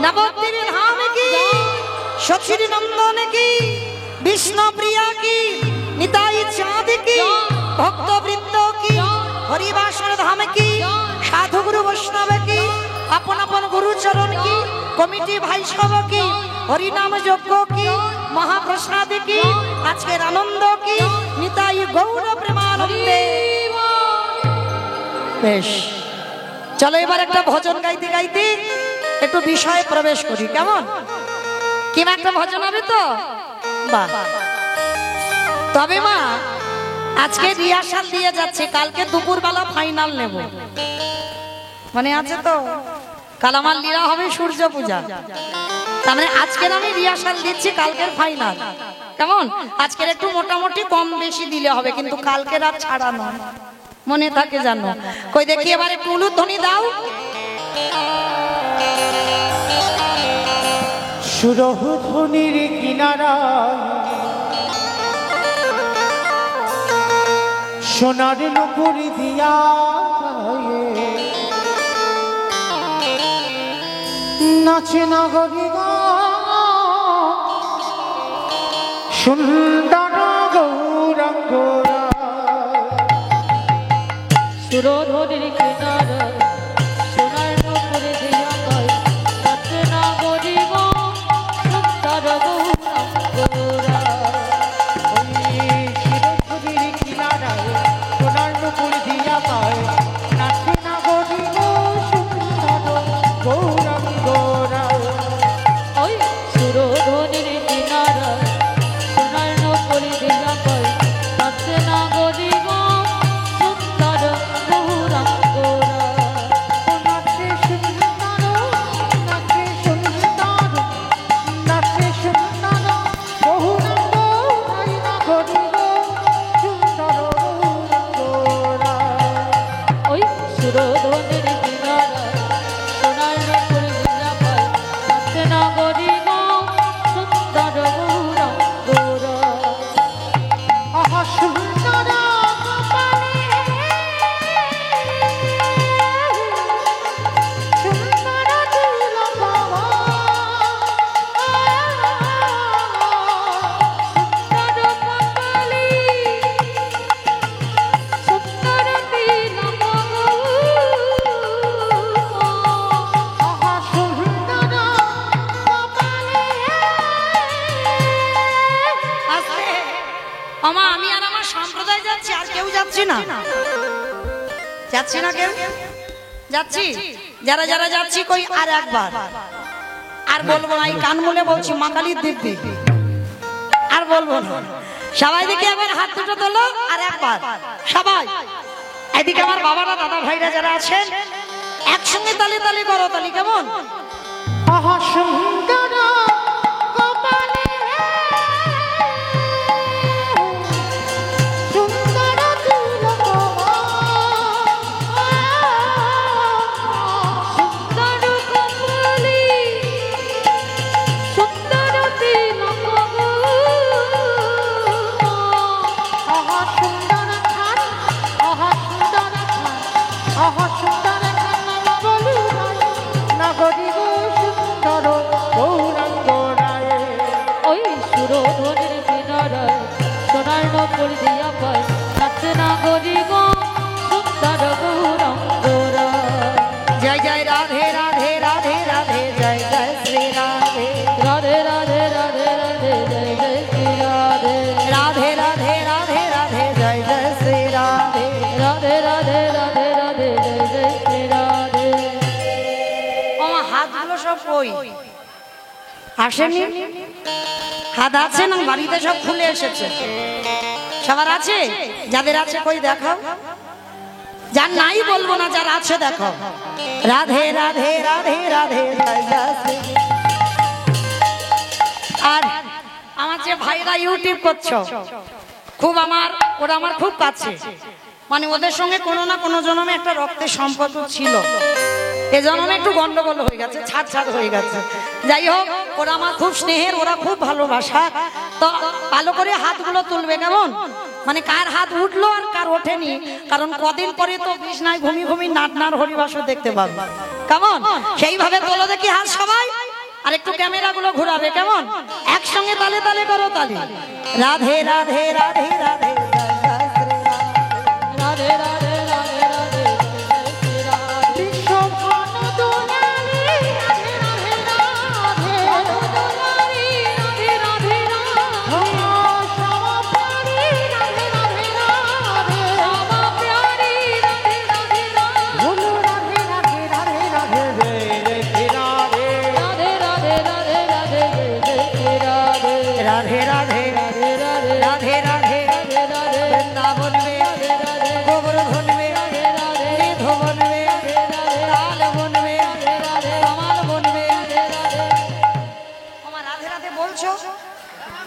নবদ্বীপে ধামে কি সচির নন্দনে কি বিষ্ণু প্রিয়া কি নিতাই চাঁদ কি ভক্তবৃন্দ কি হরিবাসর ধামে কি সাধু গুরু বৈষ্ণব কি আপন আপন গুরু চরণ কি কমিটি ভাই সব কি হরিনাম যজ্ঞ কি মহাপ্রসাদ কি আজকের আনন্দ কি নিতাই গৌর প্রেমানন্দে বেশ চলো এবার একটা ভজন গাইতে গাইতে একটু বিষয়ে প্রবেশ করি কেমন কি একটা ভজন হবে তো বাহ তবে মা আজকে রিহার্সাল দিয়ে যাচ্ছে কালকে দুপুরবেলা ফাইনাল নেব মানে আছে তো কাল আমার লীলা হবে সূর্য পূজা তার মানে আজকের আমি রিহার্সাল দিচ্ছি কালকের ফাইনাল কেমন আজকের একটু মোটামুটি কম বেশি দিলে হবে কিন্তু কালকের আর ছাড়া নয় মনে থাকে জানো কই দেখি এবার একটু উলুধ্বনি দাও
সুরহু ধ্বনির কিনারা সোনার নুপুর দিয়া নাচে নগরী সুন্দর গৌরাঙ্গরা
সুরধনির কিনারা সোনার নুপুর দিয়া নাচে নগরী সুন্দর গৌরাঙ্গরা
সুরধনির কিনারায় সোনার নুপুর দিয়া পায় নাচে নগরী সুন্দর গৌরাঙ্গরা
ওই সুরধনির কিনারা সোনার নুপুর দিয়া নাচে নগরী সুন্দর গৌরাঙ্গরা
নাচে সুন্দর নাচে সুন্দর গৌরাঙ্গ সুন্দর গৌরাঙ্গরা
ওই সুরধনির কিনারা সোনার নুপুর দিয়া নাচে নগরী সুন্দর গৌরাঙ্গরা
আহা সুন্দর
আমা আমি আর আমার সম্প্রদায় যাচ্ছি, আর কেউ যাচ্ছি না। যাচ্ছি না কেউ? যাচ্ছি। যারা যারা যাচ্ছি কই আর একবার। আর বলবো না, এই কান মুলে বলছি মা কালীর দিব্যি। আর বলবো না। সবাই দেখি একবার হাত দুটো তোলো আর একবার সবাই। এদিকে আমার বাবারা দাদা ভাইরা যারা আছেন একসঙ্গে তালি তালি করো, তালি কেমন?
আহা সুন্দর কপালে সুন্দর তিলক,
সুন্দর কপালে সুন্দর তিলক গো।
আহা সুন্দর খান, আহা সুন্দর খান, আহা সুন্দর খান বলু নগরী গো সুন্দর গৌরাঙ্গ রায়।
ওই সুরধনের কিনারায় সোনার নপুর দিয়া পায় নাচে না গরি গো সুন্দর গৌরাঙ্গ রায়।
জয় জয় রাধে রাধে রাধে রাধে জয় জয় শ্রী রাধে
রাধে রাধে রাধে রাধে জয় জয় শ্রী রাধে।
রাধে রাধে রাধে রাধে জয় জয় শ্রী রাধে।
রাধে রাধে রাধে রাধে জয় জয় শ্রী রাধে।
আমার হাতগুলো সব কই আসেনি? হাত আছে না? বাড়িতে সব খুলে এসেছে। সবার আছে? যাদের আছে কই দেখাও। যার নাই বলবো না, যার আছে দেখো। রাধে রাধে রাধে রাধে জয় জয় শ্রী। আর আমার যে ভাইরা ইউটিউব করছো, খুব আমার ওরা আমার খুব কাছে, মানে ওদের সঙ্গে কোনো না কোনো জন্মে একটা রক্তের সম্পর্ক ছিল। এ জন্মে একটু গন্ডগোল হয়ে গেছে, ছাড় ছাড় হয়ে গেছে। যাই হোক, ওরা আমার খুব স্নেহের, ওরা খুব ভালোবাসা। তো ভালো করে হাতগুলো তুলবে কেমন? মানে কার হাত উঠলো আর কার ওঠেনি, কারণ কদিন পরে তো বিষ্ণায় ঘুমি ঘুমি নাটনার হরিবাসও দেখতে পাবো। কেমন? সেইভাবে তোলো দেখি হাত সবাই। আর একটু ক্যামেরাগুলো ঘোরাবে কেমন? একসঙ্গে তালে তালে করো তালি। রাধে রাধে রাধে রাধে
রাধে রাধে রাধে রাধে জয় জয় শ্রী রাধে।
বিশ্বভান দোলালি রাধে রাধে রাধে,
রাধে রাধে রাধে রাধে
শ্যামা প্যারি রাধে রাধে রাধে,
শ্যামা প্যারি রাধে রাধে রাধে।
বলু রাধে রাধে রাধে রাধে জয় শ্রী রাধে।
রাধে রাধে রাধে রাধে জয় জয় শ্রী রাধে।
রাধে রাধে
রাধে রাধে
রাধে রাধে
রাধে রাধে
বৃন্দাবন মে
রাধে রাধে
গোবর্ধন মে
রাধে রাধে
নিধবন মে লাল বন মে কমল বন মে। তোমার রাধে রাধে বলছো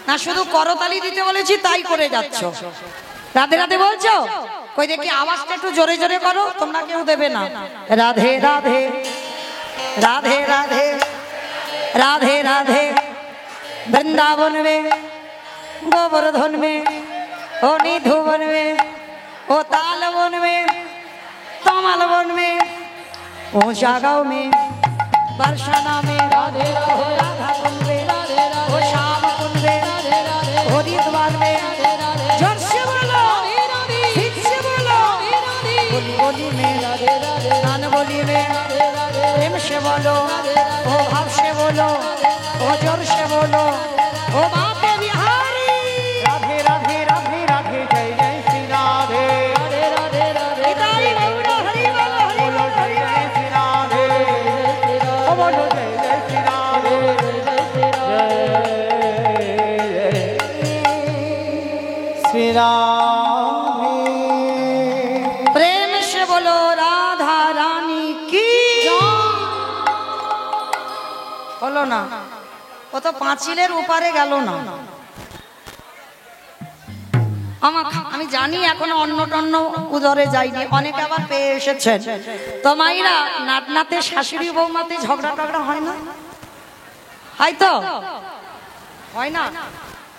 না? শুধু করতালি দিতে বলেছি তাই করে যাচ্ছ। রাধে রাধে বলছো? কই দেখি আওয়াজটা একটু জোরে জোরে করো। তোমরা কেউ দেবে না। রাধে রাধে রাধে রাধে রাধে রাধে वृंदावन में गोवर्धन में ओ निधुवन में ओ तालवन में कमल वन में ओ जागाव में बरसाना में
राधे
ओ राधा कुंड में ओ श्याम कुंड में ओ हरिद्वार में जोर से बोलो, ठीक से बोलो। बोली बोली में गान बोली में प्रेम से बोलो, ओ भाव से बोलो, ओ जोर से बोलो, ओ बापे बिहारी।
राधे राधे राधे राधे जय जय श्री राधे।
राधे राधे राधे
हिताई गौड़ा हरि बोलो, हरि
बोलो
बोलो,
जय जय श्री राधे, ओ बोलो जय जय श्री राधे। श्री राधे।
प्रेम से बोलो राधा रानी की। बोलो ना, ও তো পাঁচিলের ওপারে গেল না। আমি জানি এখনো অন্ন টন্ন উদরে যায়নি, অনেকে আবার পেয়ে এসেছেন। তো মাইরা নাতনাতে শাশুড়ি বৌমাতে ঝগড়া টগড়া হয় না? হয় তো? হয় না?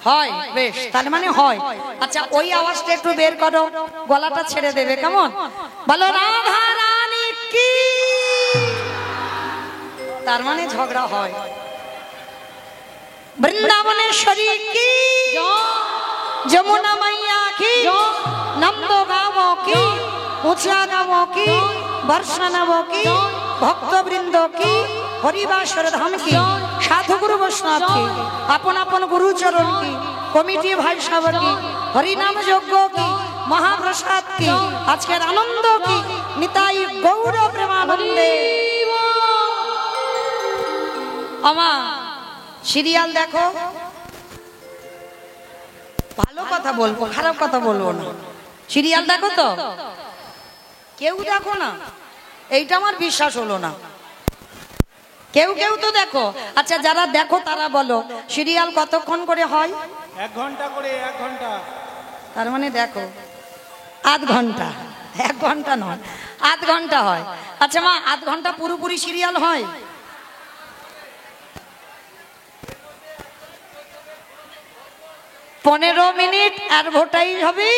হয়, বেশ, তার মানে হয়। আচ্ছা, ওই আওয়াজটা একটু বের করো, গলাটা ছেড়ে দেবে কেমন? বলো রাধা রানী কি। তার মানে ঝগড়া হয়। বৃন্দাবনেশ্বরী কি, যমুনা মাইয়া কি, নন্দ গাঁও কি, উঁচা গাঁও কি, বর্ষানব কি, ভক্তবৃন্দ কি, হরিবাসর ধাম কি, সাধু গুরু বৈষ্ণব কি, আপন আপন গুরুচরণ কি, কমিটি ভাই সব কি, হরিনাম যজ্ঞ কি, মহাপ্রসাদ কি, আজকের আনন্দ কি, নিতাই গৌর প্রেমানন্দে। আমা সিরিয়াল দেখো, ভালো কথা বলবো, খারাপ কথা বলবো না। সিরিয়াল দেখো তো? কেউ দেখো না? এইটা আমার বিশ্বাস হলো না। কেউ কেউ তো দেখো। আচ্ছা, যারা দেখো তারা বলো সিরিয়াল কতক্ষণ করে হয়?
1 ঘন্টা করে, 1 ঘন্টা।
তার মানে দেখো আধ ঘন্টা, 1 ঘন্টা নয়, আধ ঘন্টা হয়। আচ্ছা মা, আধ ঘন্টা পুরোপুরি সিরিয়াল হয়? 15 মিনিট অ্যাডভার্টাইজ হবে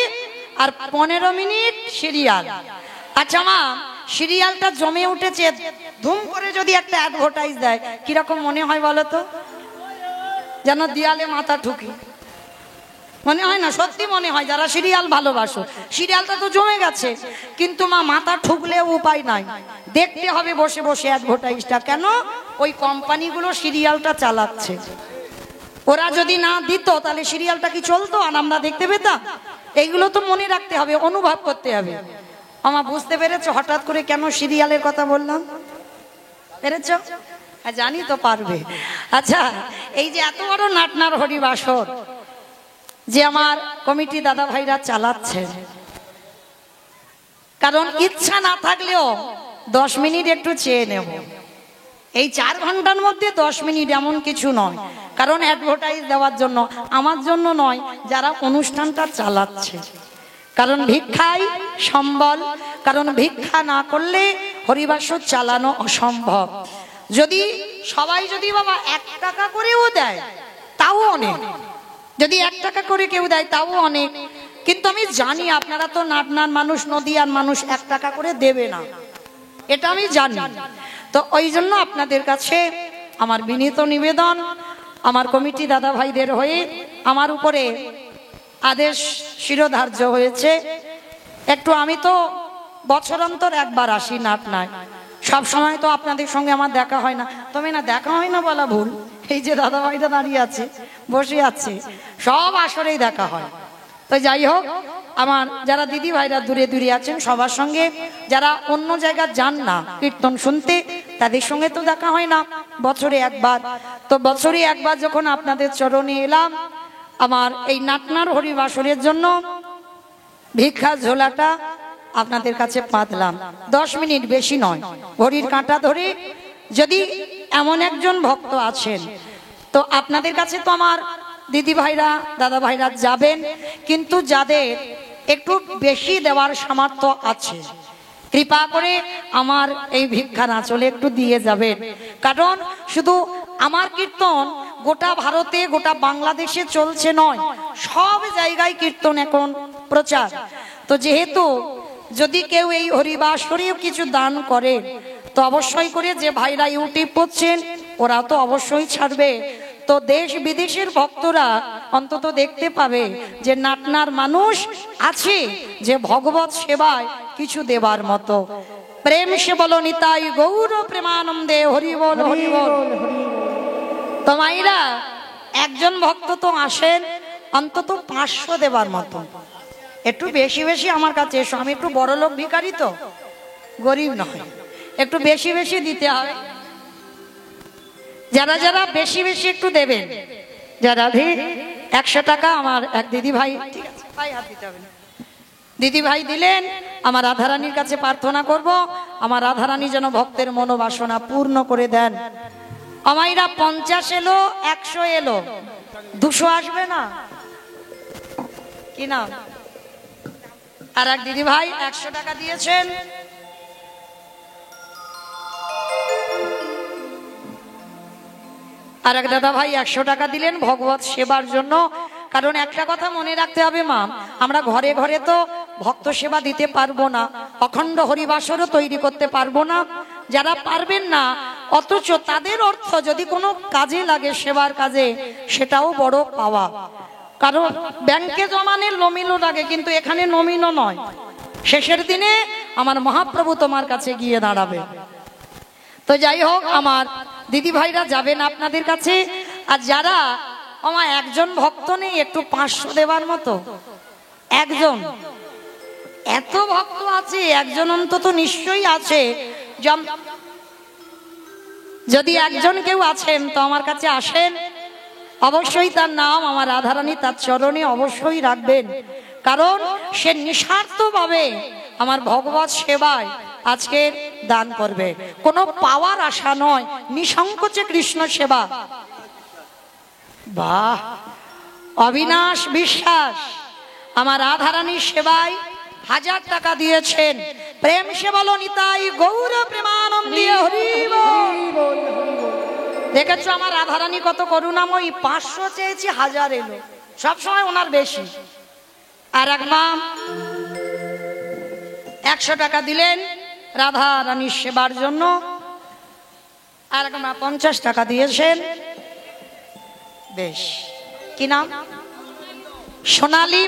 আর 15 মিনিট সিরিয়াল। আচ্ছা মা, সিরিয়ালটা জমে উঠেছে, ধুম করে যদি একটা অ্যাডভার্টাইজ দেয় কিরকম মনে হয় বলো তো? যেন দেয়ালে মাথা ঠুকি মনে হয় না? সত্যি মনে হয়। যারা সিরিয়াল ভালোবাসো, সিরিয়ালটা তো জমে গেছে, কিন্তু মা মাথা ঠুকলেও উপায় নাই, দেখতে হবে বসে বসে অ্যাডভার্টাইজটা। কেন? ওই কোম্পানিগুলো সিরিয়ালটা চালাচ্ছে। ওরা যদি না দিত তাহলে সিরিয়ালটা কি চলতো আর আমরা দেখতে পেতাম? এইগুলো তো মনে রাখতে হবে, অনুভব করতে হবে। আমার বুঝতে পেরেছো হঠাৎ করে কেন সিরিয়ালের কথা বললাম? পেরেছো? জানি তো পারবে। আচ্ছা, এই যে এত বড় নাটনার হরিবাসর যে আমার কমিটি দাদা ভাইরা চালাচ্ছেন, কারণ ইচ্ছা না থাকলেও 10 মিনিট একটু চেয়ে নেব। এই 4 ঘন্টার মধ্যে 10 মিনিট এমন কিছু নয়, কারণ অ্যাডভার্টাইজ দেওয়ার জন্য, আমার জন্য নয়, যারা অনুষ্ঠানটা চালাচ্ছে। কারণ ভিক্ষাই সম্বল, কারণ ভিক্ষা না করলে হরিবাসর চালানো অসম্ভব। যদি সবাই যদি বাবা 1 টাকা করেও দেয় তাও অনেক, যদি 1 টাকা করে কেউ দেয় তাও অনেক। কিন্তু আমি জানি আপনারা তো নাটনার মানুষ, নদিয়ার মানুষ 1 টাকা করে দেবে না, এটা আমি জানি। তো ওই জন্য আপনাদের কাছে আমার বিনীত নিবেদন, আমার কমিটি দাদা ভাইদের হয়ে আমার উপরে আদেশ শিরোধার্য হয়েছে, একটু আমি তো বছরান্তর একবার আসি নাটনায়, সব সময় তো আপনাদের সঙ্গে আমার দেখা হয় না। তবে না, দেখা হয় না বলা ভুল, এই যে দাদা ভাইরা দাঁড়িয়ে আছে, বসে আছে, সব আসরেই দেখা হয়। তো যাই হোক, আমার যারা দিদি ভাইরা দূরে দূরে আছেন সবার সঙ্গে, যারা অন্য জায়গা যান না কীর্তন শুনতে, তাদের সঙ্গে তো দেখা হয় না, বছরে একবার। তো বছরে একবার যখন আপনাদের চরণে এলাম, আমার এই নাটনার হরিবাসরের জন্য ভিক্ষা ঝোলাটা আপনাদের কাছে পাতলাম। 10 মিনিট, বেশি নয়, ঘড়ির কাঁটা ধরে। যদি এমন একজন ভক্ত আছেন, তো আপনাদের কাছে তো আমার দিদি ভাইরা দাদা ভাইরা যাবেন, কিন্তু যাদের একটু বেশি দেওয়ার সামর্থ্য আছে, কৃপা করে আমার এই ভিক্ষার আঁচলে একটু দিয়ে যাবেন। কারণ শুধু আমার কীর্তন গোটা ভারতে, গোটা বাংলাদেশে চলছে নয়, সব জায়গায় কীর্তন এখন প্রচার। তো যেহেতু যদি কেউ এই হরিবাসরেও কিছু দান করে, তো অবশ্যই করে যে ভাইরা ইউটিউব করছেন ওরা তো অবশ্যই ছাড়বে। তো দেশ বিদেশের ভক্তরা অন্তত দেখতে পাবে যে নাটনার মানুষ আছে যে ভগবত সেবায় কিছু দেবার মতো। প্রেম সে বলো নিতাই গৌর প্রেমানন্দে, হরি বল হরি বল। তো মাইরা, একজন ভক্ত তো আসেন অন্তত 500 দেবার মতো, একটু বেশি বেশি আমার কাছে এসো। আমি একটু বড় লোক ভিখারি, তো গরিব নয়, একটু বেশি বেশি দিতে হবে। যারা যারা বেশি বেশি একটু দেবেন, যারা 100 টাকা আমার এক দিদি ভাই, ঠিক আছে ভাই হাত দিতে হবে না, দিদি ভাই দিলেন, আমার রাধারানীর কাছে প্রার্থনা করব আমার রাধারানী যেন ভক্তের মনোবাসনা পূর্ণ করে দেন। আমাইরা 50 এলো, 100 এলো, 200 আসবে না কি না? আর এক দিদি ভাই 100 টাকা দিয়েছেন, আর এক দাদা ভাই 100 টাকা দিলেন ভগবত সেবার জন্য। কারণ একটা কথা মনে রাখতে হবে মা, আমরা ঘরে ঘরে তো ভক্ত সেবা দিতে পারবো না, অখণ্ড হরিবাসরও তৈরি করতে পারবো না। যারা পারবেন না, অথচ তাদের অর্থ যদি কোনো কাজে লাগে, সেবার কাজে, সেটাও বড় পাওয়া। কারণ ব্যাংকে জমানের নমিনও লাগে, কিন্তু এখানে নমিনও নয়। শেষের দিনে আমার মহাপ্রভু তোমার কাছে গিয়ে দাঁড়াবে। তো যাই হোক, আমার দিদি ভাইরা যাবেন আপনাদের কাছে। আর যারা আমার একজন ভক্ত নেই, একটু 500 দেবার মতো, একজন, এত ভক্ত আছে একজন অন্তত নিশ্চয়ই আছে। যদি একজন কেউ আছেন তো আমার কাছে আসেন, অবশ্যই তার নাম আমার রাধারানী তার চরণে অবশ্যই রাখবেন, কারণ সে নিঃস্বার্থভাবে আমার ভগবত সেবায় আজকের দান করবে, কোনো পাওয়ার আশা নয়, নিঃসংকোচে কৃষ্ণ সেবা। বাহ, অবিনাশ বিশ্বাস আমার রাধারানীর সেবায় 1000 টাকা দিয়েছেন। প্রেম সে বলো নিতাই গৌর প্রেমানন্দে হরি বল। দেখেছো আমার রাধারানী কত করুণাময়ী, 500 চেয়েছি 1000 এলো, সবসময় ওনার বেশি। আর এক মা 100 টাকা দিলেন রাধারানীর সেবার জন্য, আর এক মা 50 টাকা দিয়েছেন। বেশ, কি নাম? সোনালী।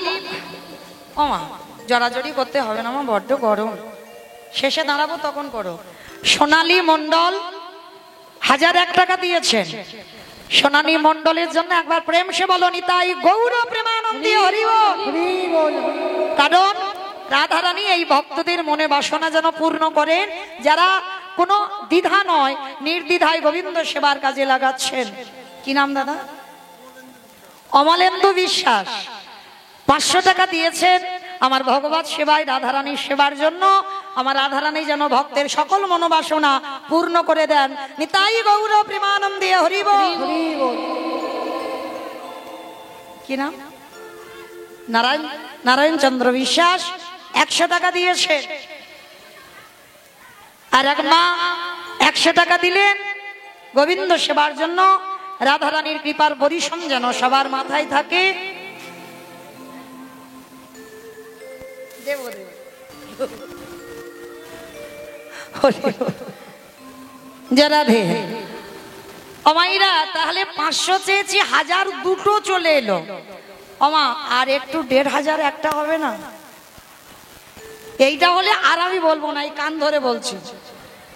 ও মা, জড়াজড়ি করতে হবে না, আমার বড্ড গরম, শেষে দাঁড়াবো তখন করো। সোনালী মণ্ডল 1001 টাকা দিয়েছেন। সোনালী মণ্ডলের জন্য একবার প্রেম সে বলো নিতাই গৌর প্রেমানন্দে হরি বল। কারণ রাধারানী এই ভক্তদের মনে বাসনা যেন পূর্ণ করেন, যারা কোনো দ্বিধা নয় নির্দ্বিধায় গোবিন্দ সেবার কাজে লাগাচ্ছেন। কি নাম দাদা? অমলেন্দু বিশ্বাস 500 টাকা দিয়েছেন আমার ভগবত সেবায় রাধারানীর সেবার জন্য। আমার রাধারানী যেন ভক্তের সকল মনোবাসনা পূর্ণ করে দেন। নিতাই গৌর প্রেমানন্দে হরি বল। কি নাম? নারায়ণ চন্দ্র বিশ্বাস 100 টাকা দিয়েছে। আর এক মা 100 টাকা দিলেন গোবিন্দ সেবার জন্য। রাধারানীর কৃপার বরিশম যেন সবার মাথায় থাকে। রাধে অমাইরা, তাহলে 500 চেয়েছি, 1000 দুটো চলে এলো। অমা আর একটু 1500 একটা হবে না? এইটা হলে আর আমি বলবো না, এই কান ধরে বলছি,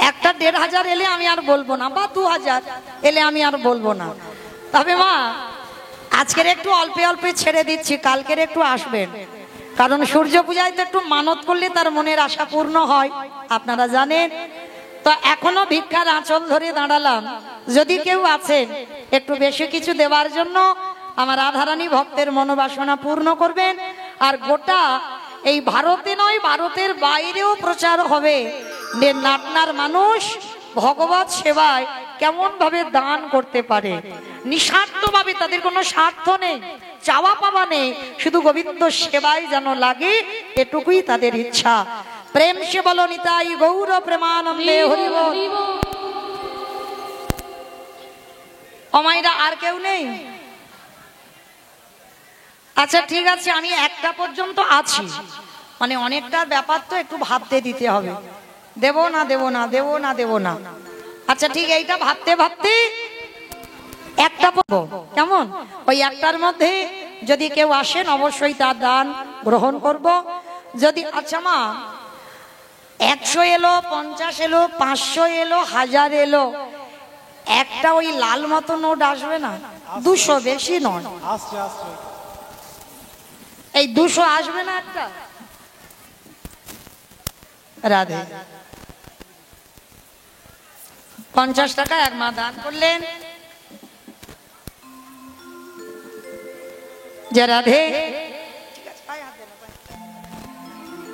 একটা 1500 এলে আমি আর বলবো না, বা 2000 এলে আমি আর বলবো না। তবে মা আজকের একটু অল্পে অল্পে ছেড়ে দিচ্ছি, কালকের একটু আসবেন, কারণ সূর্য পূজায় তো একটু মানত করলে তার মনের আশা পূর্ণ হয়, আপনারা জানেন। তো এখনো ভিক্ষার আঁচল ধরে দাঁড়ালাম, যদি কেউ আছেন একটু বেশি কিছু দেওয়ার জন্য আমার রাধারানী ভক্তের মনোবাসনা পূর্ণ করবেন। আর গোটা এই ভারতে নয়, ভারতের বাইরেও প্রচার হবে যে নাটনার মানুষ ভগবত সেবায় কেমন ভাবে দান করতে পারে, নিঃস্বার্থভাবে, তাদের কোনো স্বার্থ নেই, চাওয়া পাওয়া নেই, শুধু গোবিন্দ সেবায় যেন লাগে, এটুকুই তাদের ইচ্ছা। প্রেম সে বলো নিতাই গৌর প্রেমানন্দে হরি বল। অমাইরা আর কেউ নেই? আচ্ছা ঠিক আছে, আমি 1টা পর্যন্ত আছি, মানে অনেকটার ব্যাপার তো একটু ভাবতে দিতে হবে, দেব না দেব না দেব না দেব না। আচ্ছা ঠিক, এইটা ভাবতে ভাবতে 1টা পড়বো, কেমন? ওই 1টার মধ্যে যদি কেউ আসেন অবশ্যই তার দান গ্রহণ করব। যদি আচ্ছা মা 100 এলো, 50 এলো, 500 এলো, 1000 এলো, একটা ওই লাল মতো নোট আসবে না? 200, বেশি নয়, এই 200 আসবে না একটা? রাধে 50 টাকা এক মা দান করলেন। যে রাধে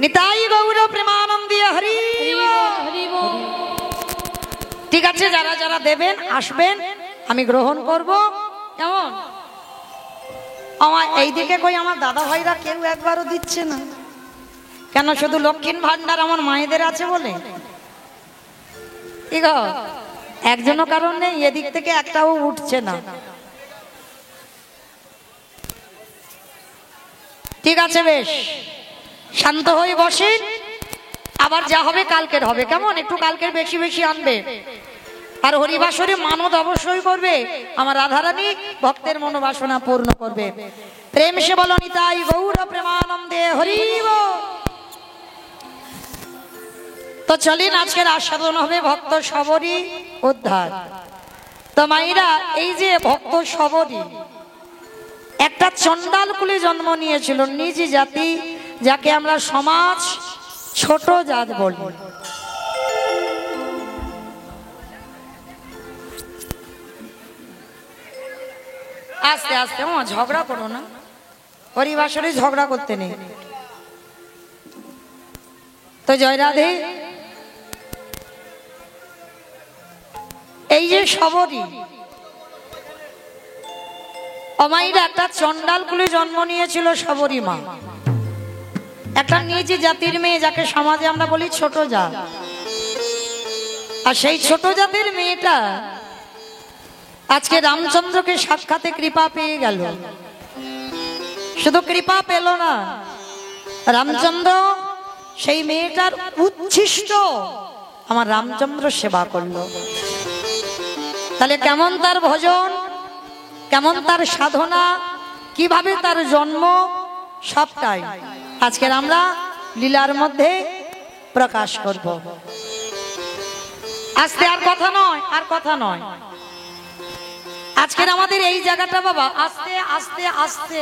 নিতাই গৌর প্রেমানন্দে হরি বল। ঠিক আছে, যারা যারা দেবেন আসবেন, আমি গ্রহণ করব, কেমন? আমার এইদিকে কই আমার দাদা ভাইরা কেউ একবারও দিচ্ছে না কেন? শুধু লক্ষ্মীর ভান্ডার আমার মায়েদের আছে বলে? ঠিক, একজনও কারণ নেই, এদিক থেকে একটাও উঠছে না। ঠিক আছে, বেশ শান্ত হয়ে বসেন, আবার যা হবে কালকের হবে, কেমন? একটু কালকের বেশি বেশি আনবে। আর হরিবাসরে মানত অবশ্যই করবে, আমার রাধারানী ভক্তের মনোবাসনা পূর্ণ করবে। প্রেম সে বলো নিতাই গৌর প্রেমানন্দে হরি বল। তো চলেন, আজকের আস্বাদন হবে ভক্ত সবরী উদ্ধার। তো মাইরা, এই যে ভক্ত সবরী, একটা চন্ডাল কুলে জন্ম নিয়েছিল, নিজ জাতি, যাকে আমরা সমাজ ছোট জাত বলি। আস্তে আস্তে ঝগড়া করো না, হরিবাসরে ঝগড়া করতে নেই তো। জয় রাধে। এই যে সবরী অমাইরা একটা চন্ডাল কুলে জন্ম নিয়েছিল সবরী মা, একটা নিজ জাতির মেয়ে, যাকে সমাজে আমরা বলি ছোট জাত। আর সেই ছোট জাতের মেয়েটা আজকে রামচন্দ্রকে সাক্ষাতে কৃপা পেয়ে গেল। শুধু কৃপা পেল না, রামচন্দ্র সেই মেয়েটার উচ্ছিষ্ট আমার রামচন্দ্র সেবা করলো। তাহলে কেমন তার ভজন, কেমন তার সাধনা, কিভাবে তার জন্ম, সবটাই আজকের আমরা লীলার মধ্যে প্রকাশ করব। আজকে আর কথা নয়, আর কথা নয়। আজকের আমাদের এই জায়গাটা বাবা আস্তে আস্তে আস্তে